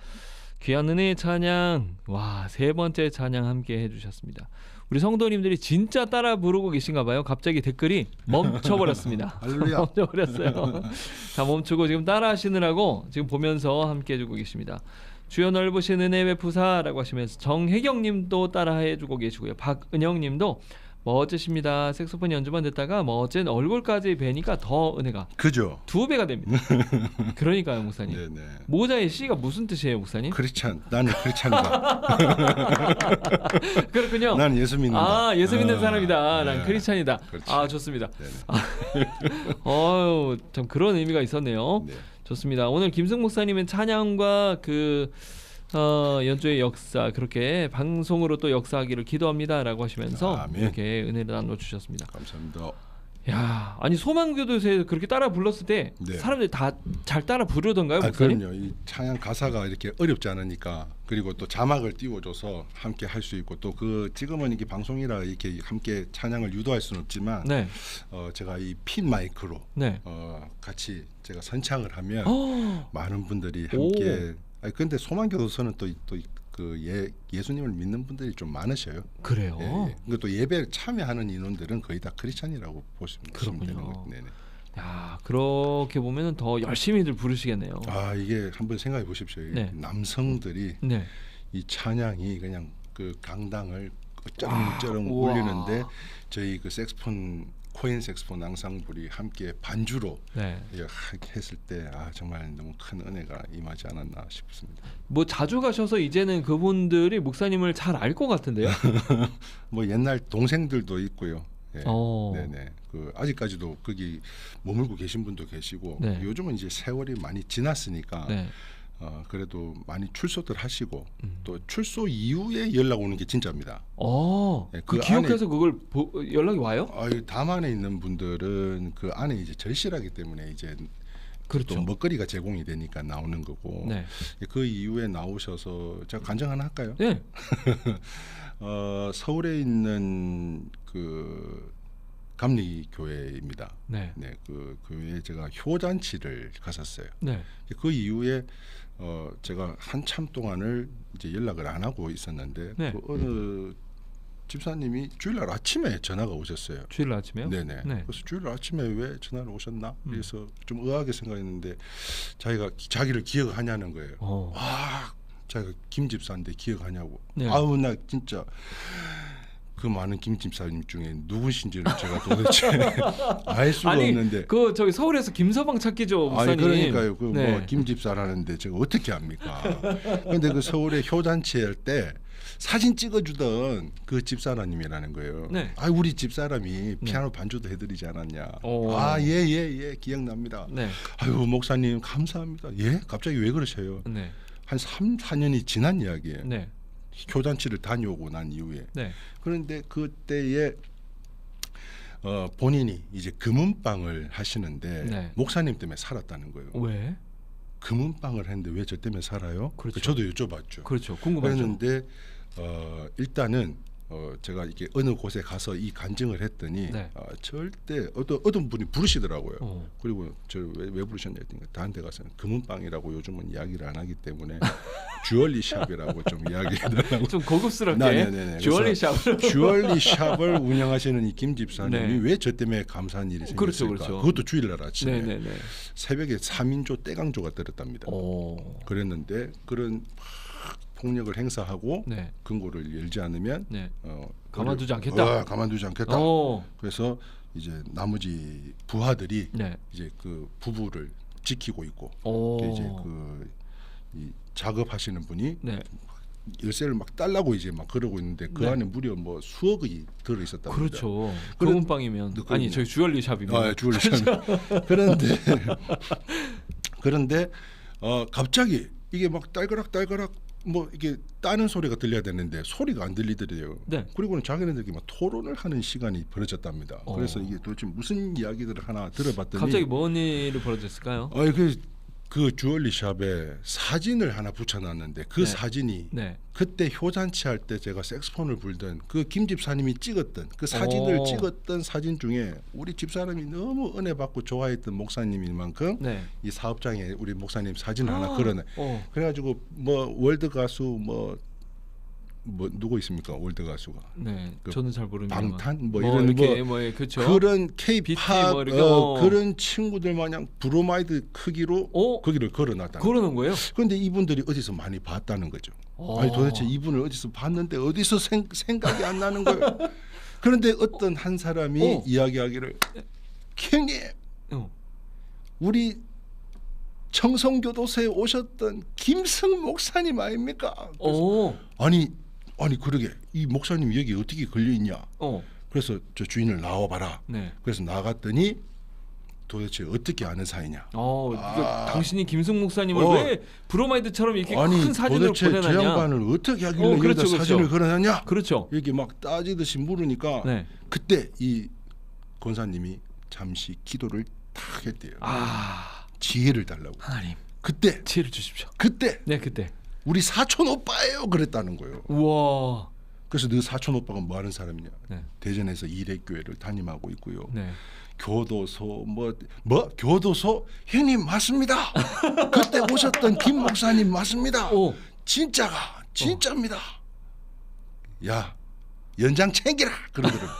C: 귀한 은혜의 찬양, 와, 세 번째 찬양 함께 해주셨습니다. 우리 성도님들이 진짜 따라 부르고 계신가 봐요. 갑자기 댓글이 멈춰버렸습니다.
G: 할렐루야.
C: 멈춰버렸어요. 다 멈추고 지금 따라 하시느라고 지금 보면서 함께 해주고 계십니다. 주여 넓으신 은혜 베푸사라고 하시면서 정혜경님도 따라해주고 계시고요. 박은영님도 멋지십니다. 색소폰 연주만 듣다가 멋진 얼굴까지 뵈니까 더 은혜가
G: 그죠?
C: 2배가 됩니다. 그러니까요, 목사님.
G: 네네.
C: 모자의 C가 무슨 뜻이에요, 목사님?
G: 크리스찬. 나는 크리스찬이다.
C: 그렇군요.
G: 나는 예수 믿는다.
C: 아, 예수 믿는 사람이다. 난
G: 네.
C: 크리스찬이다.
G: 그렇지.
C: 아, 좋습니다.
G: 네네.
C: 어유, 참 그런 의미가 있었네요.
G: 네.
C: 좋습니다. 오늘 김승 목사님은 찬양과 연주의 역사, 그렇게 방송으로 또 역사하기를 기도합니다라고 하시면서
G: 아멘.
C: 이렇게 은혜를 나눠 주셨습니다.
G: 감사합니다.
C: 야, 아니 소망교도소에 그렇게 따라 불렀을 때
G: 네.
C: 사람들이 다 잘 따라 부르던가요,
G: 아,
C: 목사님?
G: 그럼요. 이 찬양 가사가 이렇게 어렵지 않으니까, 그리고 또 자막을 띄워줘서 함께 할 수 있고, 또 그 지금은 이게 방송이라 이렇게 함께 찬양을 유도할 수는 없지만,
C: 네,
G: 제가 이 핀 마이크로
C: 네.
G: 같이 제가 선창을 하면
C: 어,
G: 많은 분들이 함께. 아니, 근데 소망교도소는 또 예수님을 믿는 분들이 좀 많으셔요.
C: 그래요.
G: 예, 예. 그리고 또 예배에 참여하는 인원들은 거의 다 크리스찬이라고 보시면
C: 그렇군요.
G: 되는 거예요. 네네.
C: 야, 그렇게 보면은 더 열심히들 부르시겠네요.
G: 아, 이게 한번 생각해 보십시오. 이
C: 네.
G: 남성들이
C: 네.
G: 이 찬양이 그냥 그 강당을 쩌렁쩌렁
C: 우와.
G: 울리는데, 저희 그 색스폰, 코인 색스폰 앙상블이 함께 반주로
C: 네.
G: 했을 때, 정말 너무 큰 은혜가 임하지 않았나 싶습니다.
C: 뭐 자주 가셔서 이제는 그분들이 목사님을 잘 알 것 같은데요.
G: 뭐 옛날 동생들도 있고요. 예.
C: 어.
G: 네네. 그 아직까지도 거기 머물고 계신 분도 계시고,
C: 네.
G: 요즘은 이제 세월이 많이 지났으니까
C: 네.
G: 그래도 많이 출소들 하시고,
C: 음.
G: 또 출소 이후에 연락 오는 게 진짜입니다.
C: 네,
G: 그
C: 기억해서 그걸 연락이 와요?
G: 담 안에 있는 분들은 그 안에 이제 절실하기 때문에 이제
C: 그렇죠.
G: 또 먹거리가 제공이 되니까 나오는 거고,
C: 네.
G: 그 이후에 나오셔서 제가 간증 하나 할까요?
C: 네.
G: 서울에 있는 그 감리교회입니다.
C: 네.
G: 네, 그 교회에 제가 효잔치를 갔었어요.
C: 네.
G: 그 이후에 제가 한참 동안을 이제 연락을 안 하고 있었는데,
C: 네.
G: 그 어느 집사님이 주일날 아침에 전화가 오셨어요.
C: 주일 아침에요?
G: 네네.
C: 네.
G: 그래서 주일날 아침에 왜 전화를 오셨나? 그래서 좀 의아하게 생각했는데, 자기를 기억하냐는 거예요. 자기가 김 집사인데 기억하냐고.
C: 네.
G: 아우, 나 진짜 그 많은 김 집사님 중에 누구신지를 제가 도대체 알 수가
C: 아니,
G: 없는데.
C: 그 저기 서울에서 김서방 찾기죠, 목사님.
G: 아니, 그러니까요. 그
C: 네.
G: 뭐 김 집사라는데 제가 어떻게 합니까? 근데 그 서울에 효잔치 할 때 사진 찍어주던 그 집사람님이라는 거예요.
C: 네.
G: 우리 집사람이 피아노 반주도 해드리지 않았냐.
C: 오.
G: 예, 기억납니다.
C: 네.
G: 아유, 목사님 감사합니다. 예? 갑자기 왜 그러셔요?
C: 네.
G: 한 3, 4년이 지난 이야기예요.
C: 네.
G: 효잔치를 다녀오고 난 이후에.
C: 네.
G: 그런데 그때에 본인이 이제 금은방을 하시는데,
C: 네.
G: 목사님 때문에 살았다는 거예요.
C: 왜?
G: 금은방을 했는데 왜 저 때문에 살아요?
C: 그렇죠.
G: 저도 여쭤봤죠.
C: 그렇죠. 궁금하죠.
G: 그랬는데 일단은 제가 이렇게 어느 곳에 가서 이 간증을 했더니,
C: 네.
G: 절대 어떤 분이 부르시더라고요.
C: 어.
G: 그리고 저 왜 부르셨냐 했더니, 다른 데 가서는 금은방이라고 요즘은 이야기를 안 하기 때문에 주얼리 샵이라고 좀 이야기해달라고.
C: 좀 고급스럽게
G: 네네네.
C: 주얼리 샵을.
G: 주얼리 샵을 운영하시는 이 김 집사님이
C: 네.
G: 왜 저 때문에 감사한 일이 생겼을까?
C: 그렇죠, 그렇죠.
G: 그것도 주일날 아침에
C: 네네네.
G: 새벽에 3인조 떼강조가 떨었답니다. 그랬는데 그런 폭력을 행사하고
C: 네.
G: 금고를 열지 않으면
C: 네. 가만두지 않겠다.
G: 가만두지 않겠다. 그래서 이제 나머지 부하들이
C: 네.
G: 이제 그 부부를 지키고 있고, 이제 이 작업하시는 분이
C: 네.
G: 열쇠를 막 달라고 이제 막 그러고 있는데, 그
C: 네.
G: 안에 무려 뭐 수억이 들어 있었답니다.
C: 그렇죠.
G: 그런-
C: 금은방이면
G: 그-
C: 아니 저희 주얼리 샵이면.
G: 주얼리 샵. 그런데 갑자기 이게 막 딸그락 뭐 이게 따는 소리가 들려야 되는데 소리가 안 들리더래요.
C: 네.
G: 그리고는 자기네들끼리 막 토론을 하는 시간이 벌어졌답니다. 그래서 이게 도대체 무슨 이야기들을 하나 들어봤더니,
C: 갑자기 뭔 일이 벌어졌을까요?
G: 그 주얼리샵에 사진을 하나 붙여놨는데 그
C: 네.
G: 사진이
C: 네.
G: 그때 효잔치 할 때 제가 색스폰을 불던 그 김 집사님이 찍었던 그 사진을
C: 오.
G: 찍었던 사진 중에 우리 집사람이 너무 은혜 받고 좋아했던 목사님인 만큼
C: 네.
G: 이 사업장에 우리 목사님 사진을 하나 걸어놔.
C: 어.
G: 그래가지고 뭐 월드 가수 뭐 누구 있습니까? 월드 가수가
C: 네.
G: 그
C: 저는 잘 모르는데.
G: 방탄 뭐 이런
C: 이렇게
G: 뭐
C: 그렇죠.
G: 그런
C: BT
G: K-팝
C: 뭐 이렇게, 어.
G: 그런 친구들 마냥 브로마이드 크기로 거기를 걸어놨다.
C: 그러는 거예요?
G: 그런데 이분들이 어디서 많이 봤다는 거죠. 아니 도대체 이분을 어디서 봤는데 어디서 생각이 안 나는 거예요. 그런데 어떤 한 사람이 이야기하기를 형님 우리 청송교도소에 오셨던 김승 목사님 아닙니까? 아니 그러게 이 목사님 여기 어떻게 걸려 있냐? 그래서 저 주인을 나와봐라.
C: 네.
G: 그래서 나갔더니 도대체 어떻게 아는 사이냐?
C: 당신이 김승 목사님을 왜 브로마이드처럼 이렇게
G: 아니
C: 큰 사진을
G: 도대체
C: 보내놨냐?
G: 저 양반을 어떻게 하길래
C: 그렇죠,
G: 여기다 사진을 걸어놨냐?
C: 그렇죠.
G: 이렇게 막 따지듯이 물으니까
C: 네.
G: 그때 이 권사님이 잠시 기도를 탁 했대요. 지혜를 달라고.
C: 하나님
G: 그때
C: 지혜를 주십시오.
G: 그때
C: 그때
G: 우리 사촌 오빠예요 그랬다는 거예요.
C: 우와.
G: 그래서 너 사촌 오빠가 뭐 하는 사람이냐?
C: 네.
G: 대전에서 이례교회를 담임하고 있고요.
C: 네.
G: 교도소 뭐 교도소 형님 맞습니다. 그때 오셨던 김 목사님 맞습니다. 진짜입니다. 야 연장 챙기라 그러더라고요.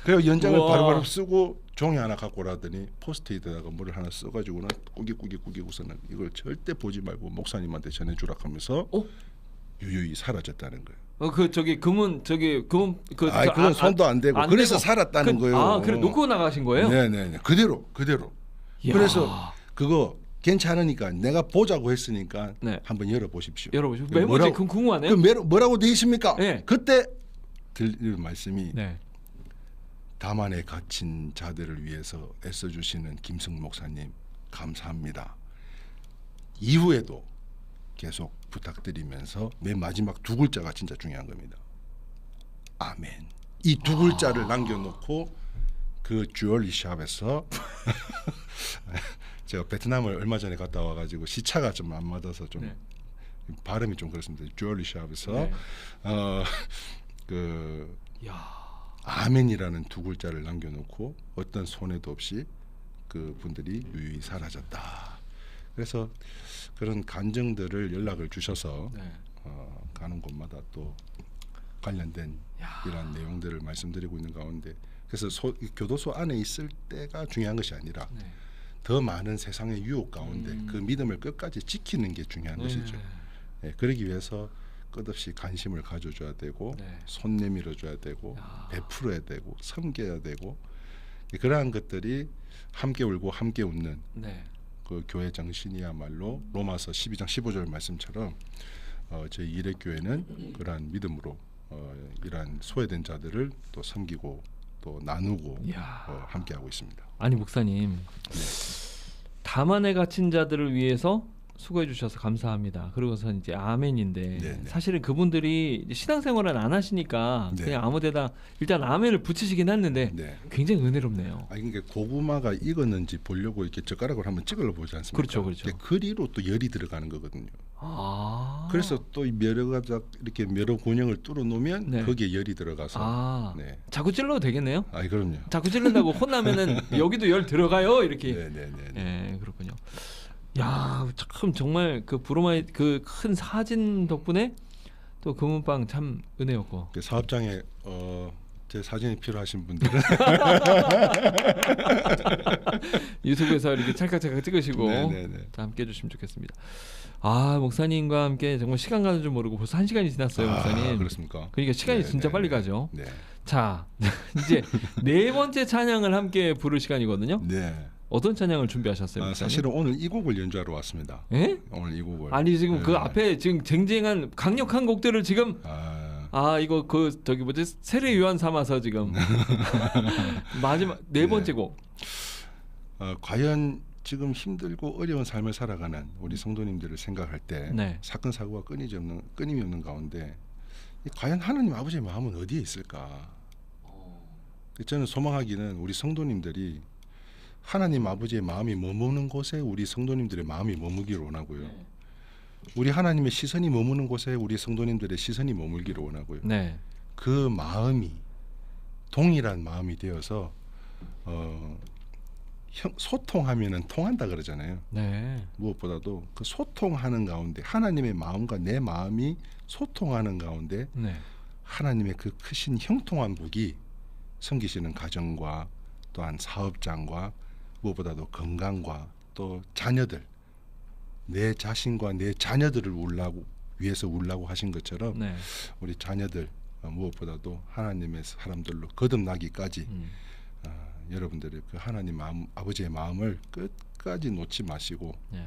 G: 그래서 연장을
C: 우와.
G: 바로바로 쓰고 종이 하나 갖고 오라더니 포스트잇에다가 뭐를 하나 써가지고는 꾸깃 우선은 이걸 절대 보지 말고 목사님한테 전해주라 하면서 유유히 사라졌다는 거예요.
C: 그건
G: 그건 손도 안 대고 그래서 살았다는 거예요.
C: 그래 놓고 나가신 거예요?
G: 네네네 그대로.
C: 이야.
G: 그래서 그거 괜찮으니까 내가 보자고 했으니까
C: 네.
G: 한번 열어보십시오.
C: 메모지 궁금하네요.
G: 뭐라고 돼 있습니까?
C: 네.
G: 그때 들리는 말씀이
C: 네.
G: 다만에 갇힌 자들을 위해서 애써주시는 김승 목사님 감사합니다. 이후에도 계속 부탁드리면서 맨 마지막 두 글자가 진짜 중요한 겁니다. 아멘. 이 두 글자를 남겨놓고 그 주얼리샵에서 제가 베트남을 얼마 전에 갔다 와가지고 시차가 좀 안 맞아서 좀 발음이 좀 그렇습니다. 주얼리샵에서 그 아멘이라는 두 글자를 남겨놓고 어떤 손해도 없이 그 분들이 유유히 사라졌다. 그래서 그런 간증들을 연락을 주셔서 가는 곳마다 또 관련된 이런 내용들을 말씀드리고 있는 가운데 그래서 교도소 안에 있을 때가 중요한 것이 아니라 더 많은 세상의 유혹 가운데 그 믿음을 끝까지 지키는 게 중요한 것이죠. 그러기 위해서 끝없이 관심을 가져줘야 되고 손 내밀어줘야 되고 베풀어야 되고 섬겨야 되고 그러한 것들이 함께 울고 함께 웃는 그 교회 정신이야말로 로마서 12장 15절 말씀처럼 저희 이례교회는 그러한 믿음으로 이러한 소외된 자들을 또 섬기고 또 나누고 함께하고 있습니다.
C: 아니 목사님 다만에 갇힌 자들을 위해서 수고해 주셔서 감사합니다. 그러고서 이제 아멘인데 사실은 그분들이 이제 신앙생활은 안 하시니까 그냥 아무데나 일단 아멘을 붙이시긴 했는데 굉장히 은혜롭네요.
G: 그러니까 고구마가 익었는지 보려고 이렇게 젓가락으로 한번 찍어 보지 않습니까?
C: 그렇죠.
G: 그리로 또 열이 들어가는 거거든요. 그래서 또 멸어가 이렇게 멸어 곤형을 뚫어 놓으면 거기에 열이 들어가서
C: 자꾸 찔러도 되겠네요.
G: 그럼요.
C: 자꾸 찔른다고 혼나면은 여기도 열 들어가요 이렇게.
G: 네,
C: 그렇군요. 야, 참 정말 그 브로마이 그 큰 사진 덕분에 또 금은방 참 은혜였고.
G: 사업장에 제 사진이 필요하신 분들은
C: 유튜브에서 이렇게 찰칵찰칵 찍으시고 다 함께 해주시면 좋겠습니다. 목사님과 함께 정말 시간 가는 줄 모르고 벌써 1시간이 지났어요, 목사님.
G: 그렇습니까?
C: 그러니까 시간이 진짜 빨리 가죠. 자, 이제 네 번째 찬양을 함께 부를 시간이거든요. 어떤 찬양을 준비하셨어요?
G: 사실은 오늘 이 곡을 연주하러 왔습니다. 오늘 이 곡을.
C: 아니 지금 그 앞에 지금 쟁쟁한 강력한 곡들을 지금 이거 그 저기 뭐지 세례 요한 삼아서 지금 마지막 네 번째 곡.
G: 과연 지금 힘들고 어려운 삶을 살아가는 우리 성도님들을 생각할 때 사건 사고가 끊임이 없는 가운데 과연 하나님 아버지의 마음은 어디에 있을까? 저는 소망하기는 우리 성도님들이 하나님 아버지의 마음이 머무는 곳에 우리 성도님들의 마음이 머물기를 원하고요. 우리 하나님의 시선이 머무는 곳에 우리 성도님들의 시선이 머물기를 원하고요.
C: 네.
G: 그 마음이 동일한 마음이 되어서 소통하면은 통한다 그러잖아요.
C: 네.
G: 무엇보다도 그 소통하는 가운데 하나님의 마음과 내 마음이 소통하는 가운데
C: 네.
G: 하나님의 그 크신 형통한 복이 섬기시는 가정과 또한 사업장과 무엇보다도 건강과 또 자녀들, 내 자신과 내 자녀들을 위해서 울라고 하신 것처럼
C: 네.
G: 우리 자녀들 무엇보다도 하나님의 사람들로 거듭나기까지 여러분들의 그 하나님 마음, 아버지의 마음을 끝까지 놓지 마시고
C: 네.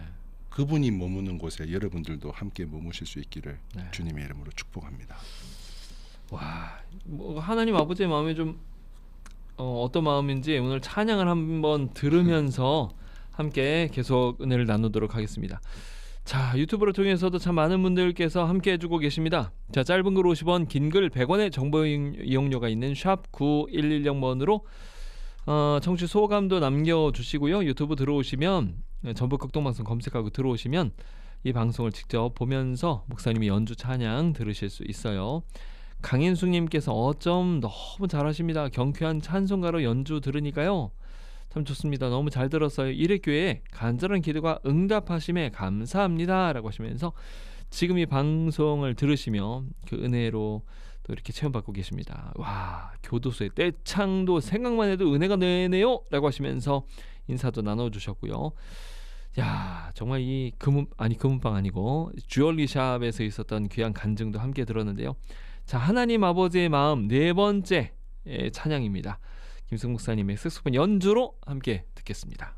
G: 그분이 머무는 곳에 여러분들도 함께 머무실 수 있기를
C: 네.
G: 주님의 이름으로 축복합니다.
C: 와, 뭐 하나님 아버지의 마음이 좀 어떤 마음인지 오늘 찬양을 한번 들으면서 함께 계속 은혜를 나누도록 하겠습니다. 자, 유튜브를 통해서도 참 많은 분들께서 함께 해주고 계십니다. 자, 짧은 글 50원, 긴 글 100원의 정보 이용료가 있는 샵 9110번으로 청취 소감도 남겨주시고요. 유튜브 들어오시면 전북극동방송 검색하고 들어오시면 이 방송을 직접 보면서 목사님이 연주 찬양 들으실 수 있어요. 강인숙님께서 어쩜 너무 잘하십니다. 경쾌한 찬송가로 연주 들으니까요 참 좋습니다. 너무 잘 들었어요. 이래교회 간절한 기도가 응답하심에 감사합니다 라고 하시면서 지금 이 방송을 들으시며 그 은혜로 또 이렇게 체험받고 계십니다. 와, 교도소의 떼창도 생각만 해도 은혜가 되네요 라고 하시면서 인사도 나눠주셨고요. 야, 정말 이 금은방 아니고 주얼리샵에서 있었던 귀한 간증도 함께 들었는데요. 자, 하나님 아버지의 마음 네 번째 찬양입니다. 김승 목사님의 색소폰 연주로 함께 듣겠습니다.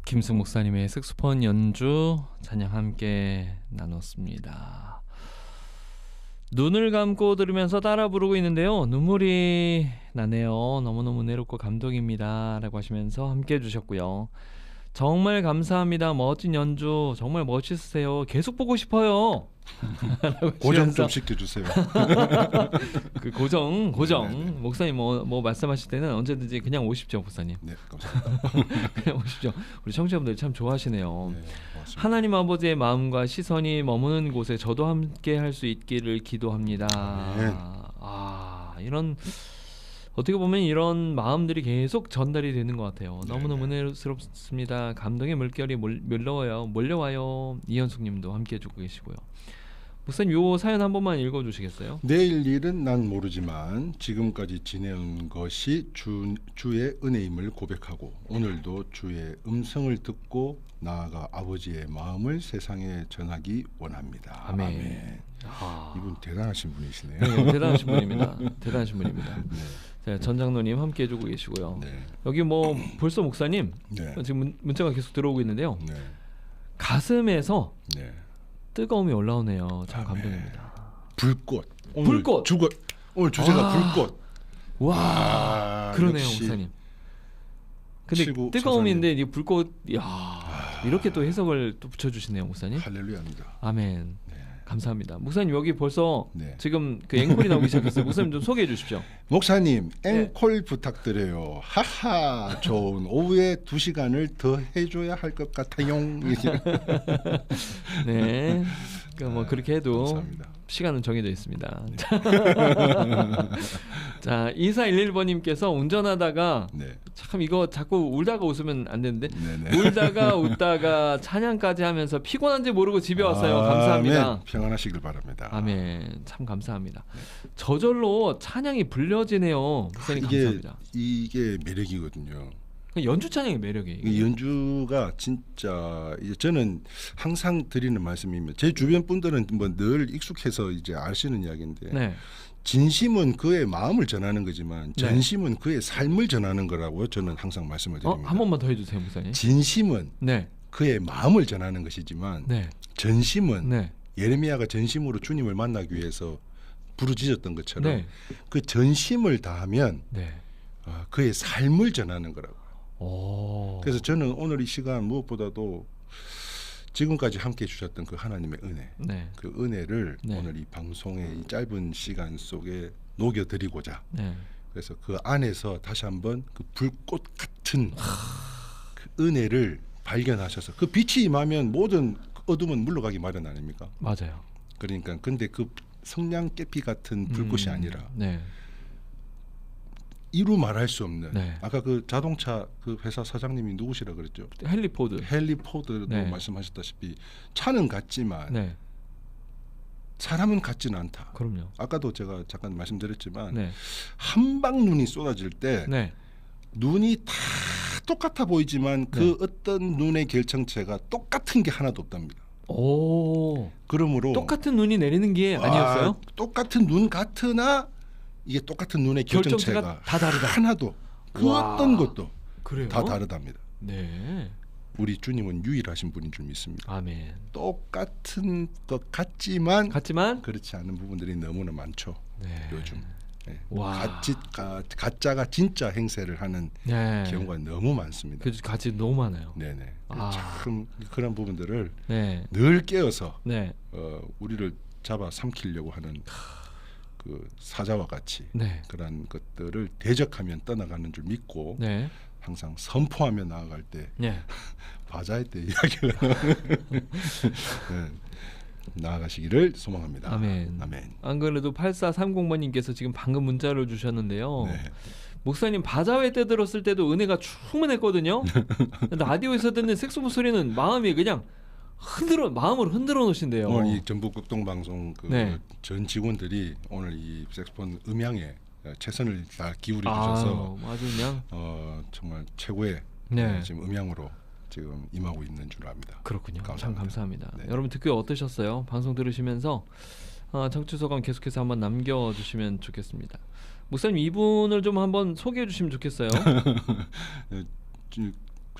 C: 김숙 목사님의 색소폰 연주 찬양 함께 나눴습니다. 눈을 감고 들으면서 따라 부르고 있는데요. 눈물이 나네요. 너무너무 은혜롭고 감동입니다 라고 하시면서 함께 해주셨고요. 정말 감사합니다. 멋진 연주 정말 멋있으세요. 계속 보고 싶어요.
G: 고정 좀 시켜주세요.
C: 그 고정
G: 네네.
C: 목사님 뭐 말씀하실 때는 언제든지 그냥 오십시오 목사님.
G: 네, 감사합니다.
C: 그냥 오십시오. 우리 청취자분들 참 좋아하시네요.
G: 네, 고맙습니다.
C: 하나님 아버지의 마음과 시선이 머무는 곳에 저도 함께 할 수 있기를 기도합니다.
G: 아멘.
C: 이런 어떻게 보면 이런 마음들이 계속 전달이 되는 것 같아요. 너무너무 은혜스럽습니다. 감동의 물결이 몰려와요. 이현숙님도 함께 해주고 계시고요. 목사님 요 사연 한 번만 읽어주시겠어요?
G: 내일 일은 난 모르지만 지금까지 지내온 것이 주의 은혜임을 고백하고 오늘도 주의 음성을 듣고 나아가 아버지의 마음을 세상에 전하기 원합니다.
C: 아멘.
G: 이분 대단하신 분이시네요.
C: 네, 대단하신 분입니다. 대단하신 분입니다.
G: 네.
C: 자, 전장로님 함께 해주고 계시고요.
G: 네.
C: 여기 뭐 벌써 목사님
G: 네.
C: 지금 문자가 계속 들어오고 있는데요.
G: 네.
C: 가슴에서
G: 네.
C: 뜨거움이 올라오네요. 참
G: 아멘.
C: 감동입니다.
G: 불꽃.
C: 불꽃.
G: 오늘 주제가
C: 와.
G: 불꽃.
C: 와, 그러네요,
G: 역시
C: 목사님. 근데
G: 칠구
C: 뜨거움인데 이 불꽃, 이렇게 또 해석을 또 붙여주시네요, 목사님.
G: 할렐루야입니다.
C: 아멘.
G: 네.
C: 감사합니다. 목사님 여기 벌써
G: 네.
C: 지금 그 앵콜이 나오기 시작했어요. 목사님 좀 소개해 주십시오.
G: 목사님 앵콜 부탁드려요. 하하 좋은 오후에 2시간을 더 해줘야 할 것 같아요.
C: 네. 뭐 그렇게 해도
G: 감사합니다.
C: 시간은 정해져 있습니다. 자, 2411번님께서 운전하다가
G: 네.
C: 참 이거 자꾸 울다가 웃으면 안 되는데
G: 네네.
C: 울다가 웃다가 찬양까지 하면서 피곤한지 모르고 집에 왔어요. 감사합니다.
G: 아멘. 평안하시길 바랍니다.
C: 아멘. 참 감사합니다. 저절로 찬양이 불려지네요. 목사님 감사합니다.
G: 이게 매력이거든요.
C: 연주 찬양의 매력이에요.
G: 이 연주가 진짜 이제 저는 항상 드리는 말씀이면 제 주변 분들은 뭐 늘 익숙해서 이제 아시는 이야기인데
C: 네.
G: 진심은 그의 마음을 전하는 거지만
C: 네.
G: 전심은 그의 삶을 전하는 거라고 저는 항상 말씀을 드립니다.
C: 한 번만 더 해주세요, 목사님.
G: 진심은
C: 네.
G: 그의 마음을 전하는 것이지만
C: 네.
G: 전심은
C: 네.
G: 예레미야가 전심으로 주님을 만나기 위해서 부르짖었던 것처럼
C: 네.
G: 그 전심을 다하면
C: 네.
G: 그의 삶을 전하는 거라고.
C: 오.
G: 그래서 저는 오늘 이 시간 무엇보다도 지금까지 함께 해주셨던 그 하나님의 은혜,
C: 네.
G: 그 은혜를
C: 네.
G: 오늘 이 방송의 이 짧은 시간 속에 녹여드리고자
C: 네.
G: 그래서 그 안에서 다시 한번 그 불꽃 같은 그 은혜를 발견하셔서 그 빛이 임하면 모든 어둠은 물러가기 마련 아닙니까?
C: 맞아요.
G: 그러니까 근데 그 성냥개피 같은 불꽃이 아니라
C: 네.
G: 이루 말할 수 없는
C: 네.
G: 아까 그 자동차 그 회사 사장님이 누구시라 그랬죠?
C: 헨리 포드.
G: 헨리 포드도
C: 네.
G: 말씀하셨다시피 차는 같지만
C: 네.
G: 사람은 같지는 않다.
C: 그럼요.
G: 아까도 제가 잠깐 말씀드렸지만
C: 네.
G: 한방 눈이 쏟아질 때
C: 네.
G: 눈이 다 똑같아 보이지만 그
C: 네.
G: 어떤 눈의 결정체가 똑같은 게 하나도 없답니다.
C: 오.
G: 그러므로
C: 똑같은 눈이 내리는 게 아니었어요?
G: 똑같은 눈 같으나 이게 똑같은 눈의 결정체가,
C: 결정체가 다 다르다.
G: 하나도 그
C: 와.
G: 어떤 것도
C: 그래요?
G: 다 다르답니다.
C: 네.
G: 우리 주님은 유일하신 분인 줄 믿습니다.
C: 아멘.
G: 똑같은 것 같지만
C: 같지만
G: 그렇지 않은 부분들이 너무나 많죠.
C: 네.
G: 요즘 네.
C: 와.
G: 가짜가 진짜 행세를 하는
C: 네.
G: 경우가 너무 많습니다.
C: 그 같이 너무 많아요.
G: 네네.
C: 아.
G: 참 그런 부분들을
C: 네.
G: 늘 깨어서
C: 네.
G: 우리를 잡아 삼키려고 하는 그 사자와 같이
C: 네.
G: 그런 것들을 대적하면 떠나가는 줄 믿고
C: 네.
G: 항상 선포하며 나아갈 때
C: 네.
G: 바자의 때 이야기를 네. 나아가시기를 소망합니다.
C: 아멘.
G: 아멘.
C: 안 그래도 8430번님께서 지금 방금 문자를 주셨는데요.
G: 네.
C: 목사님 바자회 때 들었을 때도 은혜가 충만했거든요. 라디오에서 듣는 색소폰 소리는 마음이 그냥 마음을 흔들어 놓으신대요.
G: 오늘 이 전북 극동 방송 그
C: 네.
G: 전 직원들이 오늘 이 색소폰 음향에 최선을 다 기울여 주셔서
C: 아주 그냥
G: 정말 최고의
C: 네.
G: 지금 음향으로 지금 임하고 있는 줄 압니다.
C: 그렇군요.
G: 감사합니다.
C: 참 감사합니다.
G: 네.
C: 여러분 듣기 어떠셨어요? 방송 들으시면서 청취 소감 계속해서 한번 남겨주시면 좋겠습니다. 목사님 이분을 좀 한번 소개해 주시면 좋겠어요.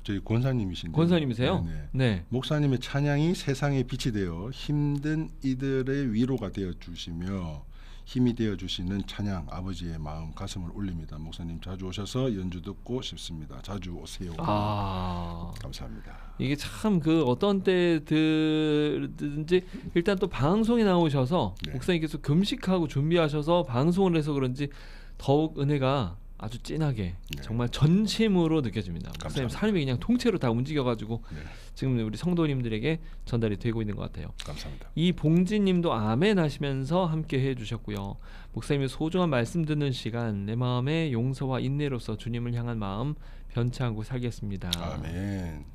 G: 저희 권사님이신데.
C: 권사님이세요?
G: 네네.
C: 네.
G: 목사님의 찬양이 세상에 빛이 되어 힘든 이들의 위로가 되어 주시며 힘이 되어 주시는 찬양 아버지의 마음 가슴을 울립니다. 목사님 자주 오셔서 연주 듣고 싶습니다. 자주 오세요.
C: 아,
G: 감사합니다.
C: 이게 참 그 어떤 때든지 일단 또 방송에 나오셔서
G: 네.
C: 목사님께서 금식하고 준비하셔서 방송을 해서 그런지 더욱 은혜가 아주 진하게
G: 네.
C: 정말 전심으로 느껴집니다. 목사님
G: 감사합니다.
C: 삶이 그냥 통째로 다 움직여가지고
G: 네.
C: 지금 우리 성도님들에게 전달이 되고 있는 것 같아요.
G: 감사합니다.
C: 이 봉지님도 아멘 하시면서 함께 해주셨고요. 목사님의 소중한 말씀 듣는 시간, 내 마음의 용서와 인내로서 주님을 향한 마음 변치 않고 살겠습니다.
G: 아멘.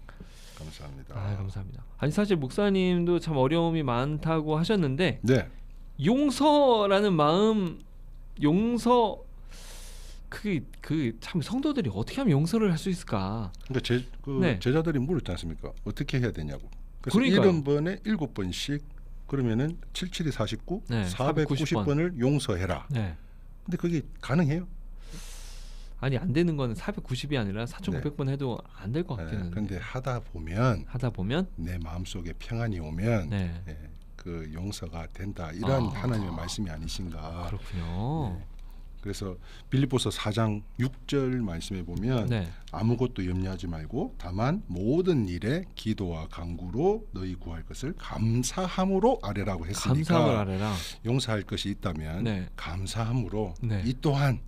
G: 감사합니다.
C: 아, 감사합니다. 아니 사실 목사님도 참 어려움이 많다고 하셨는데
G: 네.
C: 용서라는 마음, 용서 그 참 성도들이 어떻게 하면 용서를 할 수 있을까?
G: 그러니까
C: 네.
G: 제자들이 물었지 않습니까? 어떻게 해야 되냐고. 그래서
C: 그러니까요.
G: 70번에 7번씩 그러면은 77이 49,
C: 네,
G: 490번을 용서해라.
C: 네.
G: 근데 그게 가능해요?
C: 아니 안 되는 거는 490이 아니라 4,900번 해도 안 될 것 같기는.
G: 근데 하다 보면
C: 하다 보면
G: 내 마음속에 평안이 오면
C: 네.
G: 그 용서가 된다. 이런
C: 아.
G: 하나님의 말씀이 아니신가.
C: 그렇군요.
G: 그래서 빌립보서 4장 6절 말씀에 보면
C: 네.
G: 아무것도 염려하지 말고 다만 모든 일에 기도와 간구로 너희 구할 것을 감사함으로 아뢰라고 했으니까
C: 감사함을 아뢰라.
G: 용서할 것이 있다면
C: 네.
G: 감사함으로
C: 네.
G: 이 또한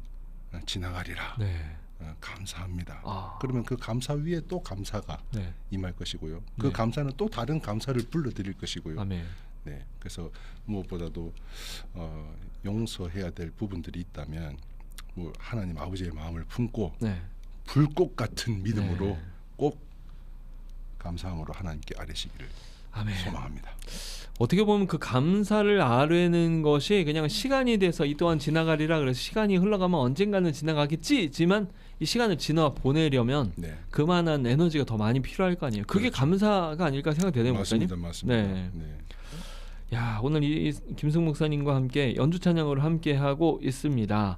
G: 지나가리라.
C: 네.
G: 감사합니다.
C: 아.
G: 그러면 그 감사 위에 또 감사가
C: 네.
G: 임할 것이고요. 그
C: 네.
G: 감사는 또 다른 감사를 불러드릴 것이고요.
C: 아멘.
G: 네, 그래서 무엇보다도 용서해야 될 부분들이 있다면 뭐 하나님 아버지의 마음을 품고
C: 네.
G: 불꽃 같은 믿음으로
C: 네.
G: 꼭 감사함으로 하나님께 아뢰시기를
C: 아멘.
G: 소망합니다.
C: 어떻게 보면 그 감사를 아뢰는 것이 그냥 시간이 돼서 이 또한 지나가리라 그래서 시간이 흘러가면 언젠가는 지나가겠지만 이 시간을 지나 보내려면
G: 네,
C: 그만한 에너지가 더 많이 필요할 거 아니에요. 그게
G: 그렇죠.
C: 감사가 아닐까 생각되네요, 목사님.
G: 맞습니다, 맞습니다.
C: 네.
G: 네.
C: 야, 오늘 이 김승 목사님과 함께 연주 찬양으로 함께 하고 있습니다.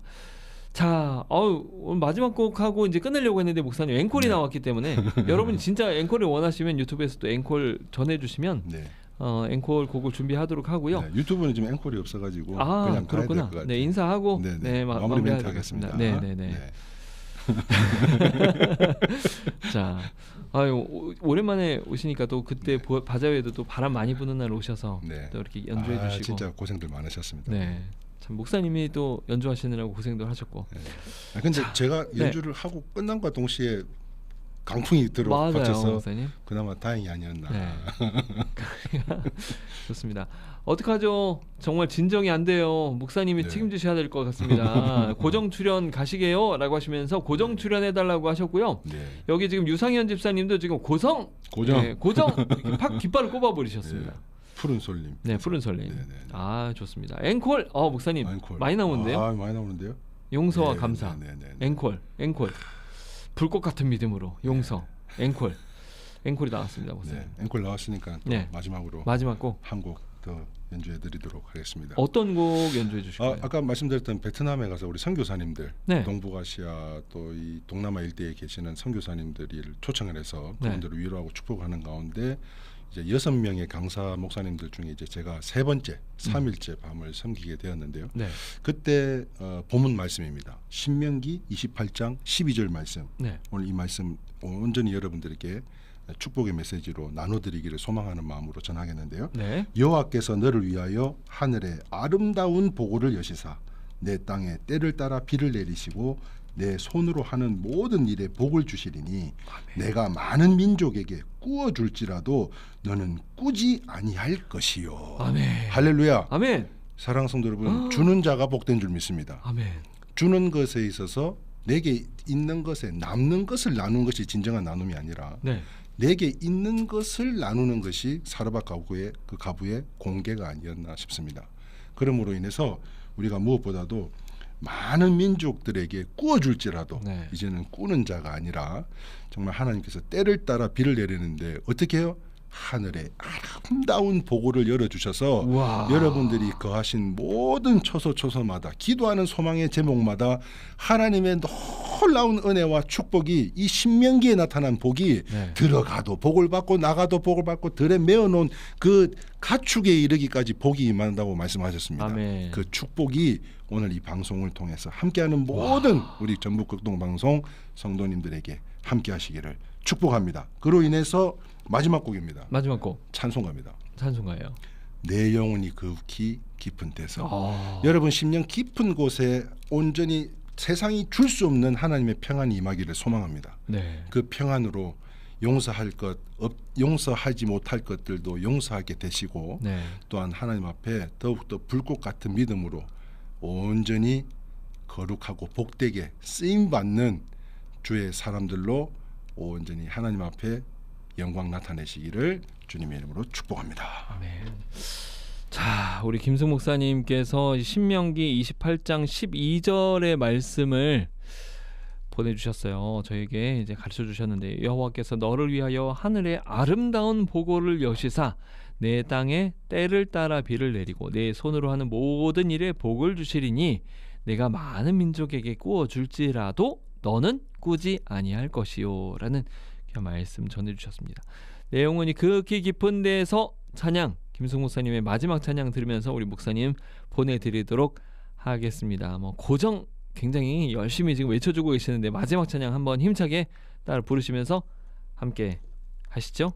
C: 자, 오늘 마지막 곡하고 이제 끝내려고 했는데 목사님 앵콜이
G: 네.
C: 나왔기 때문에 여러분이 진짜 앵콜을 원하시면 유튜브에서 또 앵콜 전해주시면
G: 네.
C: 앵콜 곡을 준비하도록 하고요.
G: 네, 유튜브는 지금 앵콜이 없어가지고
C: 아,
G: 그냥 가야 될
C: 그렇구나.
G: 것 같아요.
C: 네, 인사하고
G: 네,
C: 네,
G: 마무리 멘트
C: 마무리하겠습니다.
G: 하겠습니다.
C: 네, 네, 네. 자, 아유 오랜만에 오시니까 또 그때 바자회도 또 바람 많이 부는 날 오셔서
G: 네.
C: 또 이렇게 연주해 주시고.
G: 진짜 고생들 많으셨습니다.
C: 네, 참 목사님이 또 연주하시느라고 고생도 하셨고.
G: 네. 근데 제가 연주를 하고 끝난과 동시에 강풍이
C: 맞아요,
G: 들어와서
C: 목사님.
G: 그나마 다행이 아니었나.
C: 네. 좋습니다. 어떡하죠? 정말 진정이 안 돼요. 목사님이
G: 네.
C: 책임지셔야 될 것 같습니다. 고정 출연 가시게요?라고 하시면서 고정 출연해달라고 하셨고요.
G: 네.
C: 여기 지금 유상현 집사님도 지금 고정 이렇게 팍 깃발을 꼽아버리셨습니다.
G: 푸른 솔님.
C: 네, 푸른 설렘.
G: 네, 네, 네.
C: 아, 좋습니다. 앵콜, 목사님
G: 앵콜.
C: 많이 나오는데요.
G: 아, 많이 나오는데요.
C: 용서와
G: 네,
C: 감사.
G: 네, 네, 네, 네.
C: 앵콜. 불꽃 같은 믿음으로 용서. 앵콜이 나왔습니다, 목사님.
G: 네, 앵콜 나왔으니까 또
C: 네.
G: 마지막으로
C: 마지막 곡
G: 한 곡 더 연주해드리도록 하겠습니다.
C: 어떤 곡 연주해 주실 거예요?
G: 아까 말씀드렸던 베트남에 가서 우리 선교사님들,
C: 네.
G: 동북아시아 또 이 동남아 일대에 계시는 선교사님들을 초청을 해서
C: 네.
G: 그분들을 위로하고 축복하는 가운데 이제 6명의 강사 목사님들 중에 이제 제가 세 번째 3일째 밤을 섬기게 되었는데요.
C: 네.
G: 그때 본문 말씀입니다. 신명기 28장 12절 말씀.
C: 네.
G: 오늘 이 말씀 온전히 여러분들에게 축복의 메시지로 나눠드리기를 소망하는 마음으로 전하겠는데요.
C: 네.
G: 여호와께서 너를 위하여 하늘에 아름다운 보고를 여시사 내 땅에 때를 따라 비를 내리시고 내 손으로 하는 모든 일에 복을 주시리니 내가 많은 민족에게 꾸어 줄지라도 너는 꾸지 아니할 것이요.
C: 아멘.
G: 할렐루야.
C: 아멘.
G: 사랑하는 성도 여러분, 주는 자가 복된 줄 믿습니다.
C: 아멘.
G: 주는 것에 있어서 내게 있는 것에 남는 것을 나누는 것이 진정한 나눔이 아니라
C: 네.
G: 내게 있는 것을 나누는 것이 사르밧 가부의 그 가부의 공개가 아니었나 싶습니다. 그러므로 인해서 우리가 무엇보다도 많은 민족들에게 꾸어줄지라도
C: 네.
G: 이제는 꾸는 자가 아니라 정말 하나님께서 때를 따라 비를 내리는데 어떻게 해요? 하늘의 아름다운 보고를 열어주셔서
C: 우와.
G: 여러분들이 거하신 모든 초소초소마다 기도하는 소망의 제목마다 하나님의 놀라운 은혜와 축복이 이 신명기에 나타난 복이
C: 네.
G: 들어가도 복을 받고 나가도 복을 받고 들에 메어놓은 그 가축에 이르기까지 복이 임한다고 말씀하셨습니다.
C: 아멘.
G: 그 축복이 오늘 이 방송을 통해서 함께하는 모든 우리 전북극동방송 성도님들에게 함께하시기를 축복합니다. 그로 인해서 마지막 곡입니다.
C: 마지막 곡
G: 찬송가입니다.
C: 찬송가예요.
G: 내 영혼이 그윽히 깊은 데서.
C: 아.
G: 여러분 심령 깊은 곳에 온전히 세상이 줄 수 없는 하나님의 평안이 임하기를 소망합니다.
C: 네.
G: 그 평안으로 용서할 것, 용서하지 못할 것들도 용서하게 되시고
C: 네.
G: 또한 하나님 앞에 더욱더 불꽃 같은 믿음으로 온전히 거룩하고 복되게 쓰임받는 주의 사람들로 온전히 하나님 앞에 영광 나타내시기를 주님의 이름으로 축복합니다.
C: 아멘. 자, 우리 김승 목사님께서 신명기 28장 12절의 말씀을 보내주셨어요. 저에게 이제 가르쳐 주셨는데 여호와께서 너를 위하여 하늘의 아름다운 보고를 여시사 내 땅에 때를 따라 비를 내리고 내 손으로 하는 모든 일에 복을 주시리니 내가 많은 민족에게 꾸어 줄지라도 너는 꾸지 아니할 것이요 라는 그 말씀 전해주셨습니다. 내용은 극히 깊은 데에서 찬양 김승 목사님의 마지막 찬양 들으면서 우리 목사님 보내드리도록 하겠습니다. 뭐 고정 굉장히 열심히 지금 외쳐주고 계시는데 마지막 찬양 한번 힘차게 따라 부르시면서 함께 하시죠.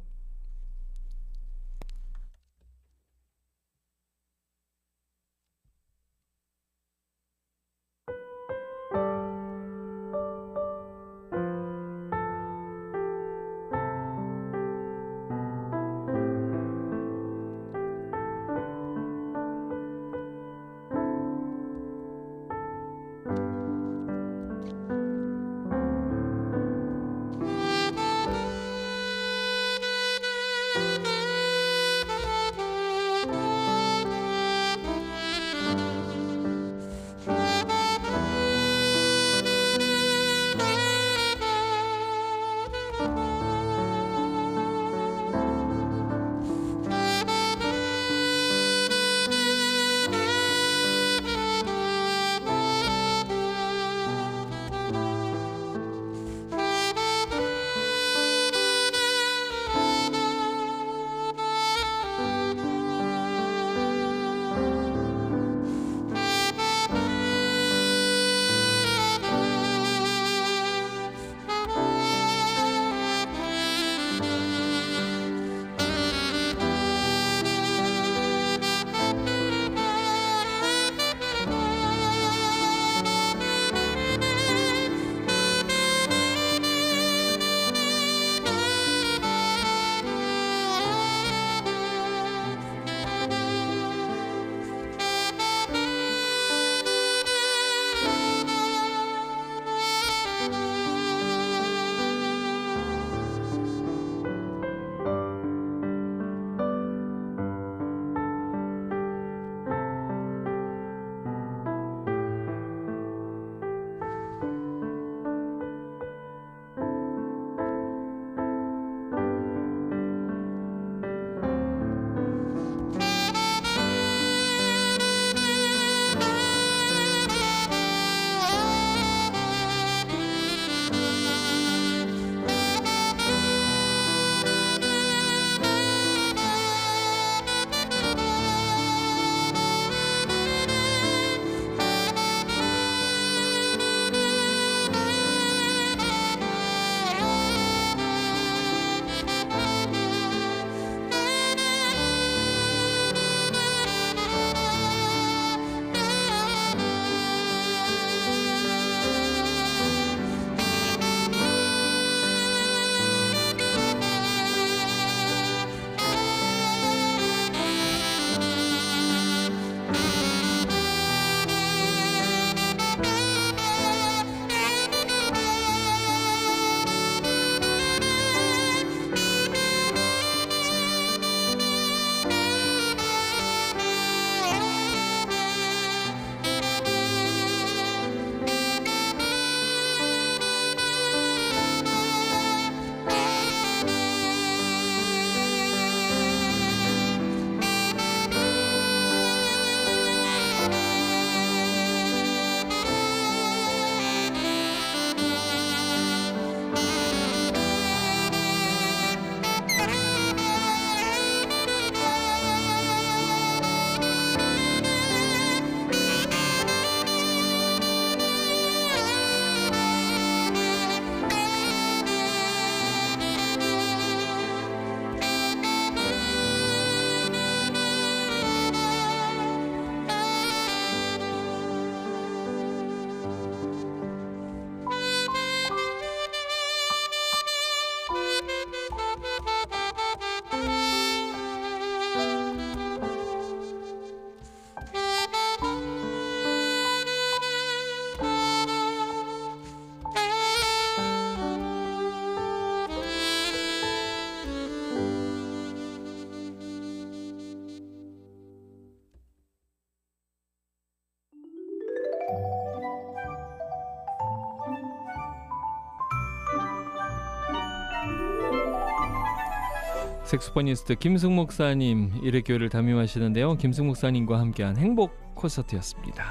C: 색소포니스트 김승 목사님 일회교회를 담임하시는데요. 김승 목사님과 함께한 행복 콘서트였습니다.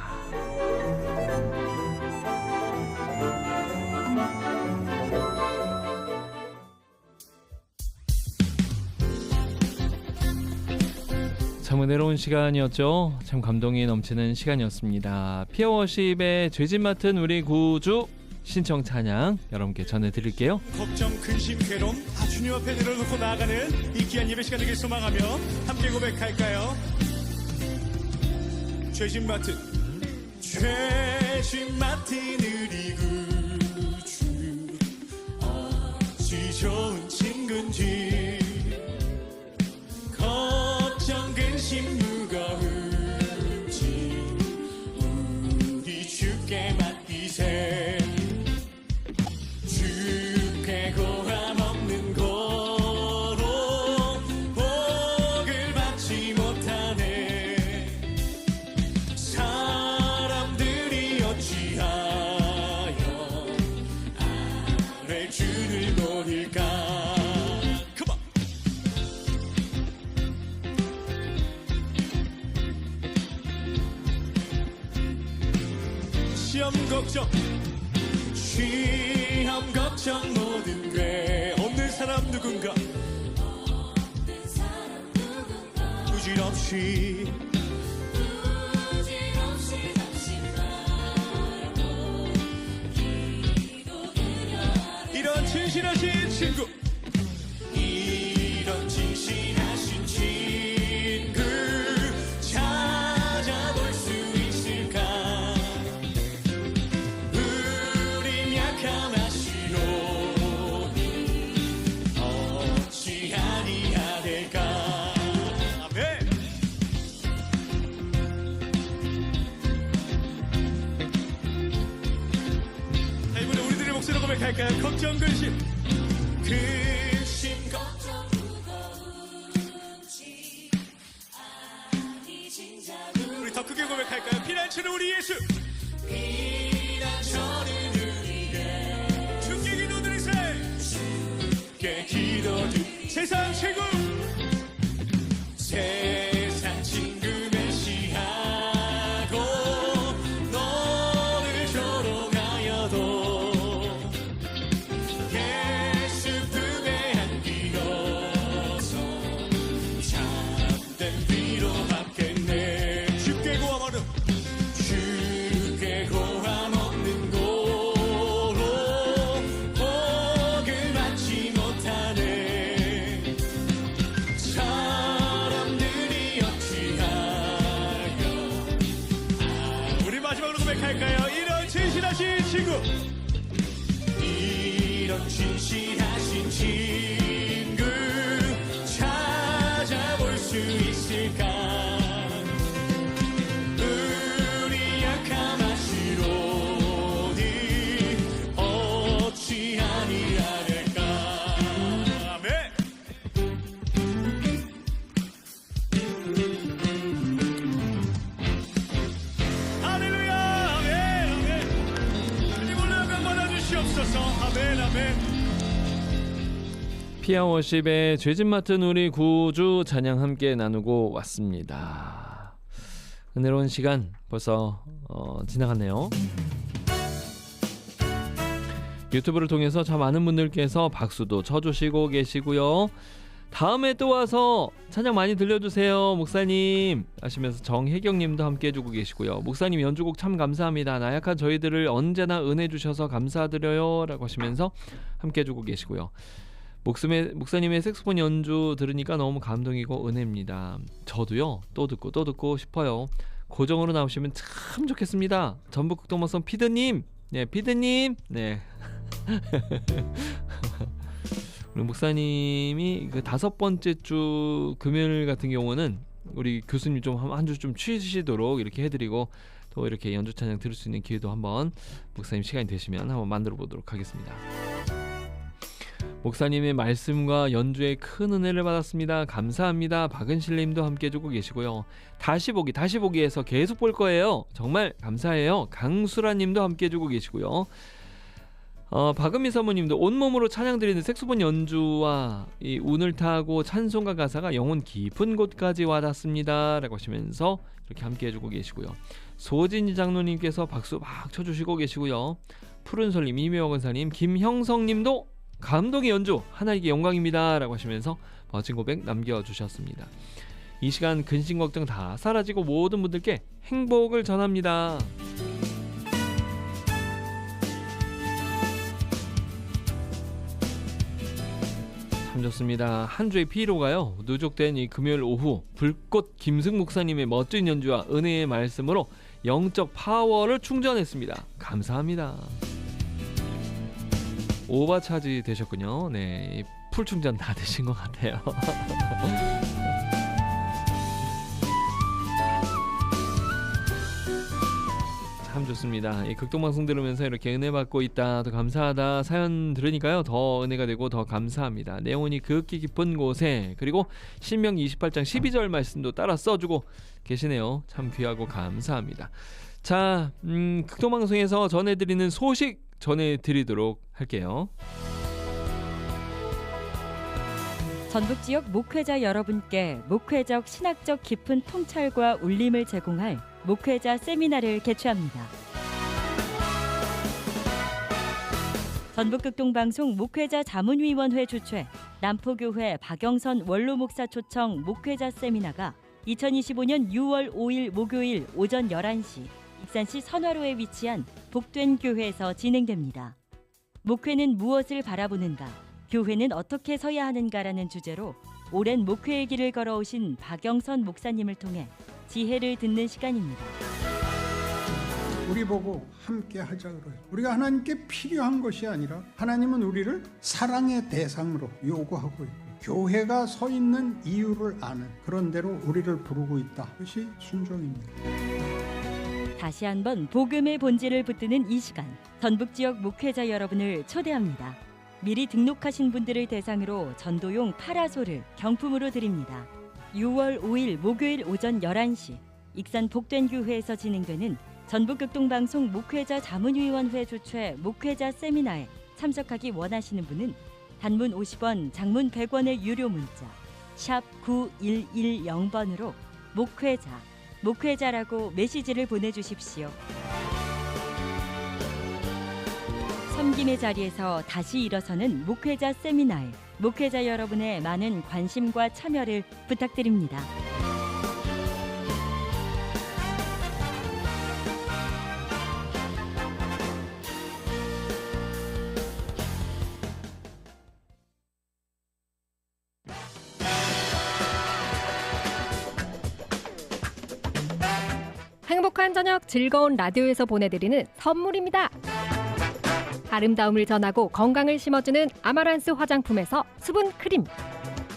C: 참 은혜로운 시간이었죠. 참 감동이 넘치는 시간이었습니다. 피어워십의 죄짐 맡은 우리 구주 신청 찬양 여러분께 전해드릴게요.
H: 걱정, 근심, 괴로움 다 주님 앞에 내려놓고 나아가는 이 귀한 예배 시간 되길 소망하며 함께 고백할까요? 죄짐 맡은 우리 구주 어찌 좋은 친구인지 걱정, 근심, 무거운지 우리 주께 맡기세. 주께 고함 없는 고로 복을 받지 못하네. 사람들이 어찌하여 아래 주를 모를까. Come on. 시험 걱정, 시험 걱정 모든 게 없는 사람 누군가 부질없이 이런 진실하신 친구, 이런 진실하신 친구 찾아볼 수 있을까. 우린 약함하시오니 어찌하리야 될까. 아멘. 자, 이번에 우리들의 목소리로 고백할까요? 걱정, 근심, 걱정 무거운지 아니 진짜로. 우리 더 크게 고백할까요? 피난처는 우리 예수, 피난처는 우리의 주께 기도드리세. 주께 기도드리. 세상 최고, 세상 친구 멸시하고 너를 조롱하여도 예수 품에 안기어서 참된 위로 받겠네. 주께 고함 없는, 주께 고함 없는 고로 복을 받지 못하네. 사람들이 어찌하여 우리 마지막으로 고백할까요? 이런 진실하신 친구, 이런 진실하신 친구 찾아볼 수 있을까. 우리 약함하시로니 어찌하리야 될까. 아멘. 할렐루야. 아멘. 아멘. 주님 오늘 영광 받아주시옵소서. 아멘. 아멘.
C: 피아워십의 죄짐 맡은 우리 구주 찬양 함께 나누고 왔습니다. 은혜로운 시간 벌써 지나갔네요. 유튜브를 통해서 참 많은 분들께서 박수도 쳐주시고 계시고요. 다음에 또 와서 찬양 많이 들려주세요 목사님 하시면서 정혜경님도 함께 해주고 계시고요. 목사님 연주곡 참 감사합니다. 나약한 저희들을 언제나 은혜 주셔서 감사드려요 라고 하시면서 함께 해주고 계시고요. 목사님의 색소폰 연주 들으니까 너무 감동이고 은혜입니다. 저도요 또 듣고 싶어요. 고정으로 나오시면 참 좋겠습니다. 전북극동방송 피드님, 네 피드님, 네. 우리 목사님이 그 5번째 주 금요일 같은 경우는 우리 교수님 좀 한 주 좀 쉬시도록 이렇게 해드리고 또 이렇게 연주 찬양 들을 수 있는 기회도 한번 목사님 시간이 되시면 한번 만들어 보도록 하겠습니다. 목사님의 말씀과 연주에 큰 은혜를 받았습니다. 감사합니다. 박은실님도 함께 해주고 계시고요. 다시 보기에서 계속 볼 거예요. 정말 감사해요. 강수라님도 함께 해주고 계시고요. 박은미 사모님도 온몸으로 찬양 드리는 색소폰 연주와 이 운을 타고 찬송가 가사가 영혼 깊은 곳까지 와닿습니다 라고 하시면서 이렇게 함께 해주고 계시고요. 소진이 장로님께서 박수 막 쳐주시고 계시고요. 푸른솔님, 이명원 권사님, 김형성님도 감동의 연주 하나님께 영광입니다 라고 하시면서 멋진 고백 남겨주셨습니다. 이 시간 근심 걱정 다 사라지고 모든 분들께 행복을 전합니다. 참 좋습니다. 한 주의 피로가요 누적된 이 금요일 오후 불꽃 김승 목사님의 멋진 연주와 은혜의 말씀으로 영적 파워를 충전했습니다. 감사합니다. 오버차지 되셨군요. 네, 풀 충전 다 되신 것 같아요. 참 좋습니다. 이 극동방송 들으면서 이렇게 은혜 받고 있다, 더 감사하다 사연 들으니까요 더 은혜가 되고 더 감사합니다. 내용이 극히 깊은 곳에 그리고 신명기 28장 12절 말씀도 따라 써주고 계시네요. 참 귀하고 감사합니다. 자, 극동방송에서 전해드리는 소식 전해드리도록 할게요.
B: 전북 지역 목회자 여러분께 목회적 신학적 깊은 통찰과 울림을 제공할 목회자 세미나를 개최합니다. 전북극동방송 목회자 자문위원회 주최 남포교회 박영선 원로목사 초청 목회자 세미나가 2025년 6월 5일 목요일 오전 11시 익산시 선화로에 위치한 복된 교회에서 진행됩니다. 목회는 무엇을 바라보는가? 교회는 어떻게 서야 하는가라는 주제로 오랜 목회의 길을 걸어오신 박영선 목사님을 통해 지혜를 듣는 시간입니다.
I: 우리 보고 함께 하자 그래요. 우리가 하나님께 필요한 것이 아니라 하나님은 우리를 사랑의 대상으로 요구하고 있고 교회가 서 있는 이유를 아는 그런 대로 우리를 부르고 있다. 그것이 순종입니다.
B: 다시 한번 복음의 본질을 붙드는 이 시간, 전북 지역 목회자 여러분을 초대합니다. 미리 등록하신 분들을 대상으로 전도용 파라솔을 경품으로 드립니다. 6월 5일 목요일 오전 11시 익산 복된교회에서 진행되는 전북극동방송 목회자 자문위원회 주최 목회자 세미나에 참석하기 원하시는 분은 단문 50원, 장문 100원의 유료 문자 샵 9110번으로 목회자라고 메시지를 보내주십시오. 섬김의 자리에서 다시 일어서는 목회자 세미나에 목회자 여러분의 많은 관심과 참여를 부탁드립니다.
J: 행복한 저녁 즐거운 라디오에서 보내드리는 선물입니다. 아름다움을 전하고 건강을 심어주는 아마란스 화장품에서 수분 크림,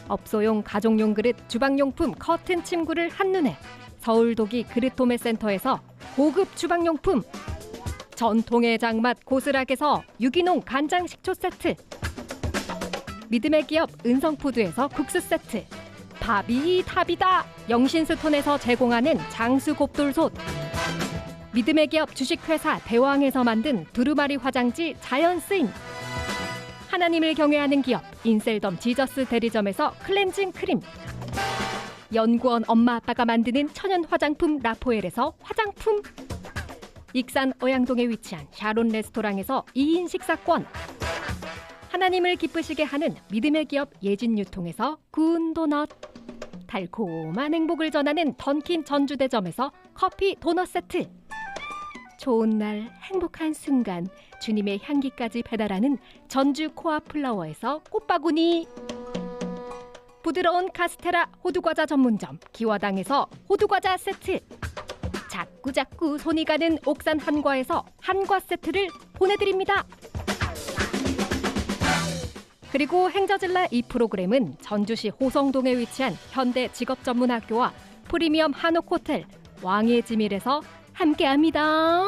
J: 업소용 가정용 그릇 주방용품 커튼 침구를 한눈에, 서울도기 그릇도매 센터에서 고급 주방용품, 전통의 장맛 고스락에서 유기농 간장 식초 세트, 믿음의 기업 은성푸드에서 국수 세트, 밥이 답이다 영신스톤에서 제공하는 장수 곱돌솥, 믿음의 기업 주식회사 대왕에서 만든 두루마리 화장지 자연스인, 하나님을 경외하는 기업 인셀덤 지저스 대리점에서 클렌징 크림, 연구원 엄마 아빠가 만드는 천연 화장품 라포엘에서 화장품, 익산 어양동에 위치한 샤론 레스토랑에서 2인 식사권, 하나님을 기쁘시게 하는 믿음의 기업 예진유통에서 구운 도넛, 달콤한 행복을 전하는 던킨 전주대점에서 커피 도넛 세트, 좋은 날 행복한 순간 주님의 향기까지 배달하는 전주 코앞 플라워에서 꽃바구니, 부드러운 카스테라 호두과자 전문점 기와당에서 호두과자 세트, 자꾸자꾸 손이 가는 옥산 한과에서 한과 세트를 보내드립니다. 그리고 행저질라 이 프로그램은 전주시 호성동에 위치한 현대 직업전문학교와 프리미엄 한옥호텔 왕의 지밀에서 함께합니다.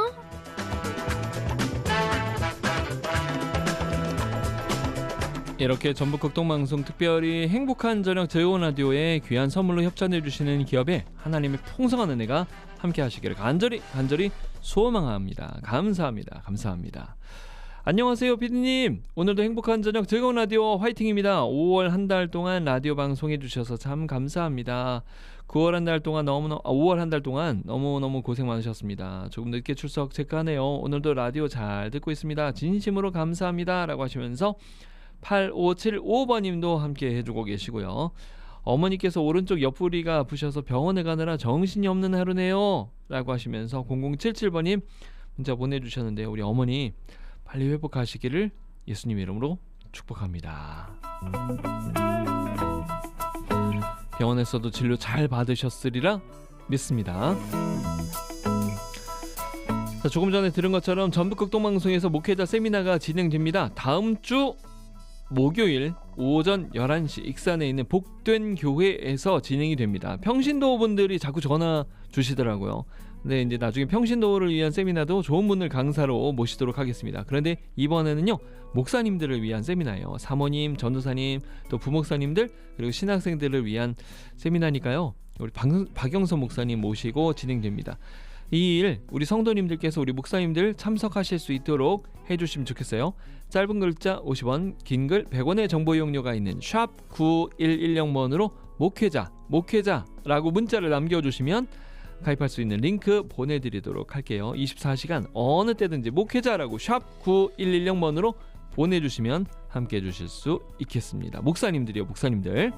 C: 이렇게 전북극동방송 특별히 행복한 저녁 재원 라디오에 귀한 선물로 협찬해주시는 기업에 하나님의 풍성한 은혜가 함께 하시기를 간절히 소망합니다. 감사합니다. 안녕하세요 피디님. 오늘도 행복한 저녁 즐거운 라디오 화이팅입니다. 5월 한 달 동안 라디오 방송해 주셔서 참 감사합니다. 5월 한 달 동안 너무너무 고생 많으셨습니다. 조금 늦게 출석 체크하네요. 오늘도 라디오 잘 듣고 있습니다. 진심으로 감사합니다 라고 하시면서 8575번님도 함께 해주고 계시고요. 어머니께서 오른쪽 옆구리가 아프셔서 병원에 가느라 정신이 없는 하루네요 라고 하시면서 0077번님 문자 보내주셨는데요. 우리 어머니 빨리 회복하시기를 예수님 이름으로 축복합니다. 병원에서도 진료 잘 받으셨으리라 믿습니다. 자, 조금 전에 들은 것처럼 전북극동방송에서 목회자 세미나가 진행됩니다. 다음 주 목요일 오전 11시 익산에 있는 복된 교회에서 진행이 됩니다. 평신도 분들이 자꾸 전화 주시더라고요. 근데 이제 나중에 평신도를 위한 세미나도 좋은 분을 강사로 모시도록 하겠습니다. 그런데 이번에는요 목사님들을 위한 세미나예요. 사모님, 전도사님, 또 부목사님들 그리고 신학생들을 위한 세미나니까요. 우리 박영선 목사님 모시고 진행됩니다. 이 일 우리 성도님들께서 우리 목사님들 참석하실 수 있도록 해주시면 좋겠어요. 짧은 글자 50원, 긴 글 100원의 정보 이용료가 있는 샵 9110번으로 목회자라고 문자를 남겨주시면 가입할 수 있는 링크 보내드리도록 할게요. 24시간 어느 때든지 목회자라고 샵 9110번으로 보내주시면 함께 해주실 수 있겠습니다. 목사님들이요, 목사님들.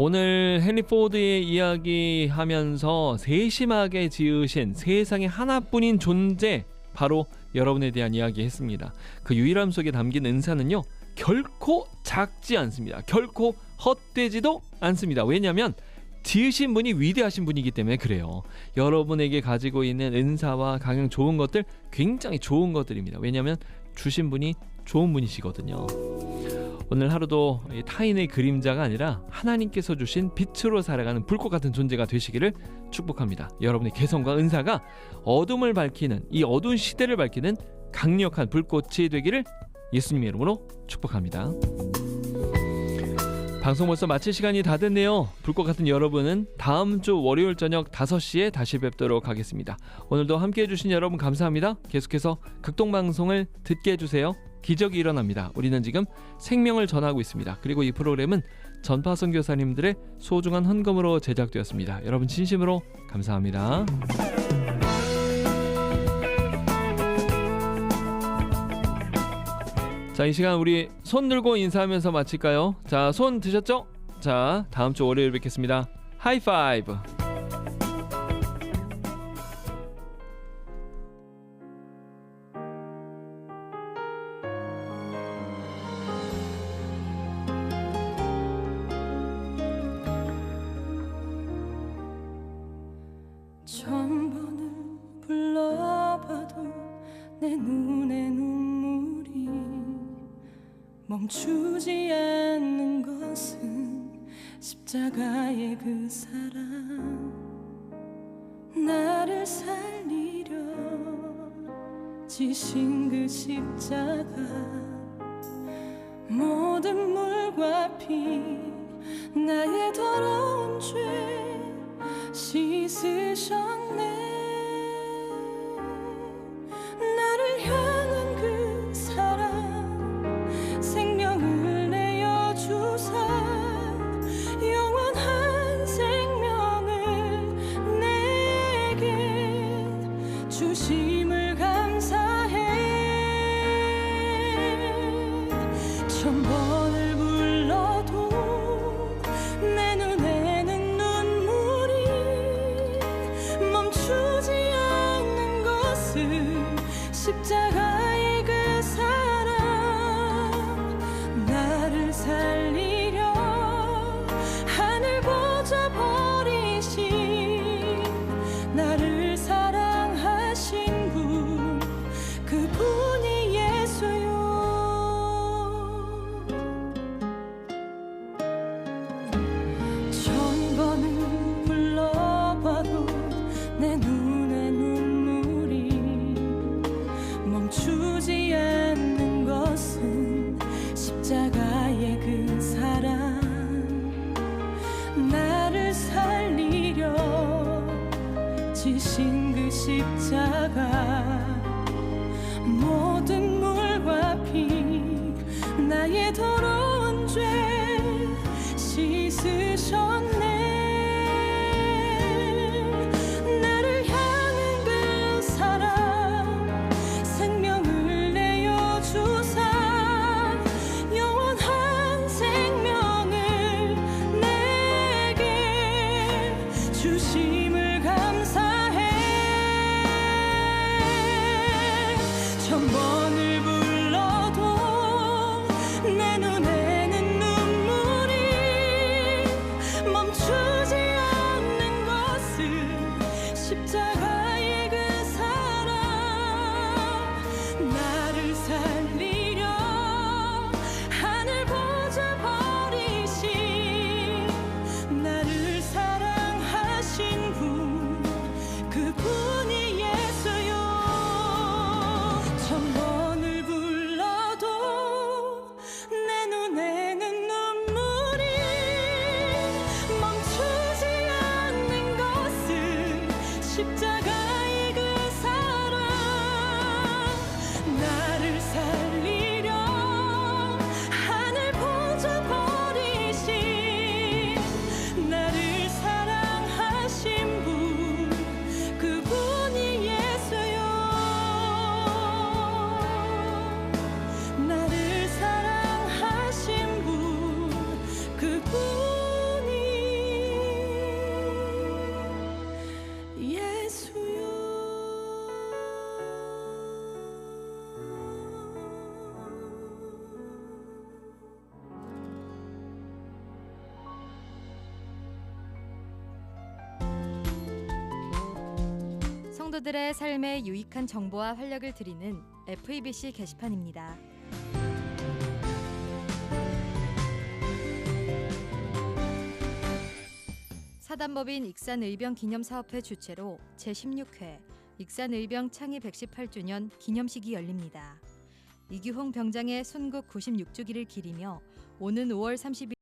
C: 오늘 헨리 포드의 이야기하면서 세심하게 지으신 세상에 하나뿐인 존재, 바로 여러분에 대한 이야기 했습니다. 그 유일함 속에 담긴 은사는요 결코 작지 않습니다. 결코 헛되지도 않습니다. 왜냐하면 지으신 분이 위대하신 분이기 때문에 그래요. 여러분에게 가지고 있는 은사와 강형 좋은 것들 굉장히 좋은 것들입니다. 왜냐하면 주신 분이 좋은 분이시거든요. 오늘 하루도 타인의 그림자가 아니라 하나님께서 주신 빛으로 살아가는 불꽃 같은 존재가 되시기를 축복합니다. 여러분의 개성과 은사가 어둠을 밝히는, 이 어두운 시대를 밝히는 강력한 불꽃이 되기를 예수님의 이름으로 축복합니다. 방송 벌써 마칠 시간이 다 됐네요. 불꽃 같은 여러분은 다음 주 월요일 저녁 5시에 다시 뵙도록 하겠습니다. 오늘도 함께해 주신 여러분 감사합니다. 계속해서 극동방송을 듣게 해주세요. 기적이 일어납니다. 우리는 지금 생명을 전하고 있습니다. 그리고 이 프로그램은 전파 선교사님들의 소중한 헌금으로 제작되었습니다. 여러분 진심으로 감사합니다. 자, 이 시간 우리 손 들고 인사하면서 마칠까요? 자, 손 드셨죠? 자, 다음 주 월요일 뵙겠습니다. 하이파이브.
K: 천번을 불러봐도 내 눈에 눈물이 멈추지 않는 것은 십자가의 그 사랑, 나를 살리려 지신 그 십자가, 모든 물과 피 나의 더러운 죄 씻으셨네. 나를 향한 그 사랑, 생명을 내어주사 영원한 생명을 내게 주심을 감사해. 천번을 불러도 내 눈에는 눈물이 주셨네. 나를 향한 그 사랑 생명을 내어주사 영원한 생명을 내게 주심을 감사해. 천번을 불러도 내 눈에는 눈물이 멈추지 않는 것은 십자가의 그 사랑. 나를 살리려 하늘 보좌 버리신 나를 사랑하신 분, 그분이 예수요. 천번을 불러도 내 눈에는 눈물이 멈추지 않는 것은 십자가의 그 사랑. 나를 살리려 하늘 보좌 버리신 나를 사랑하신 분, 그분이 예수요. 나를 사랑하신 분, 그분이 예수요.
B: 성도들의 삶에 유익한 정보와 활력을 드리는 FEBC 게시판입니다. 사단법인 익산의병기념사업회 주최로 제16회 익산의병 창립 118주년 기념식이 열립니다. 이규홍 병장의 순국 96주기를 기리며 오는 5월 30일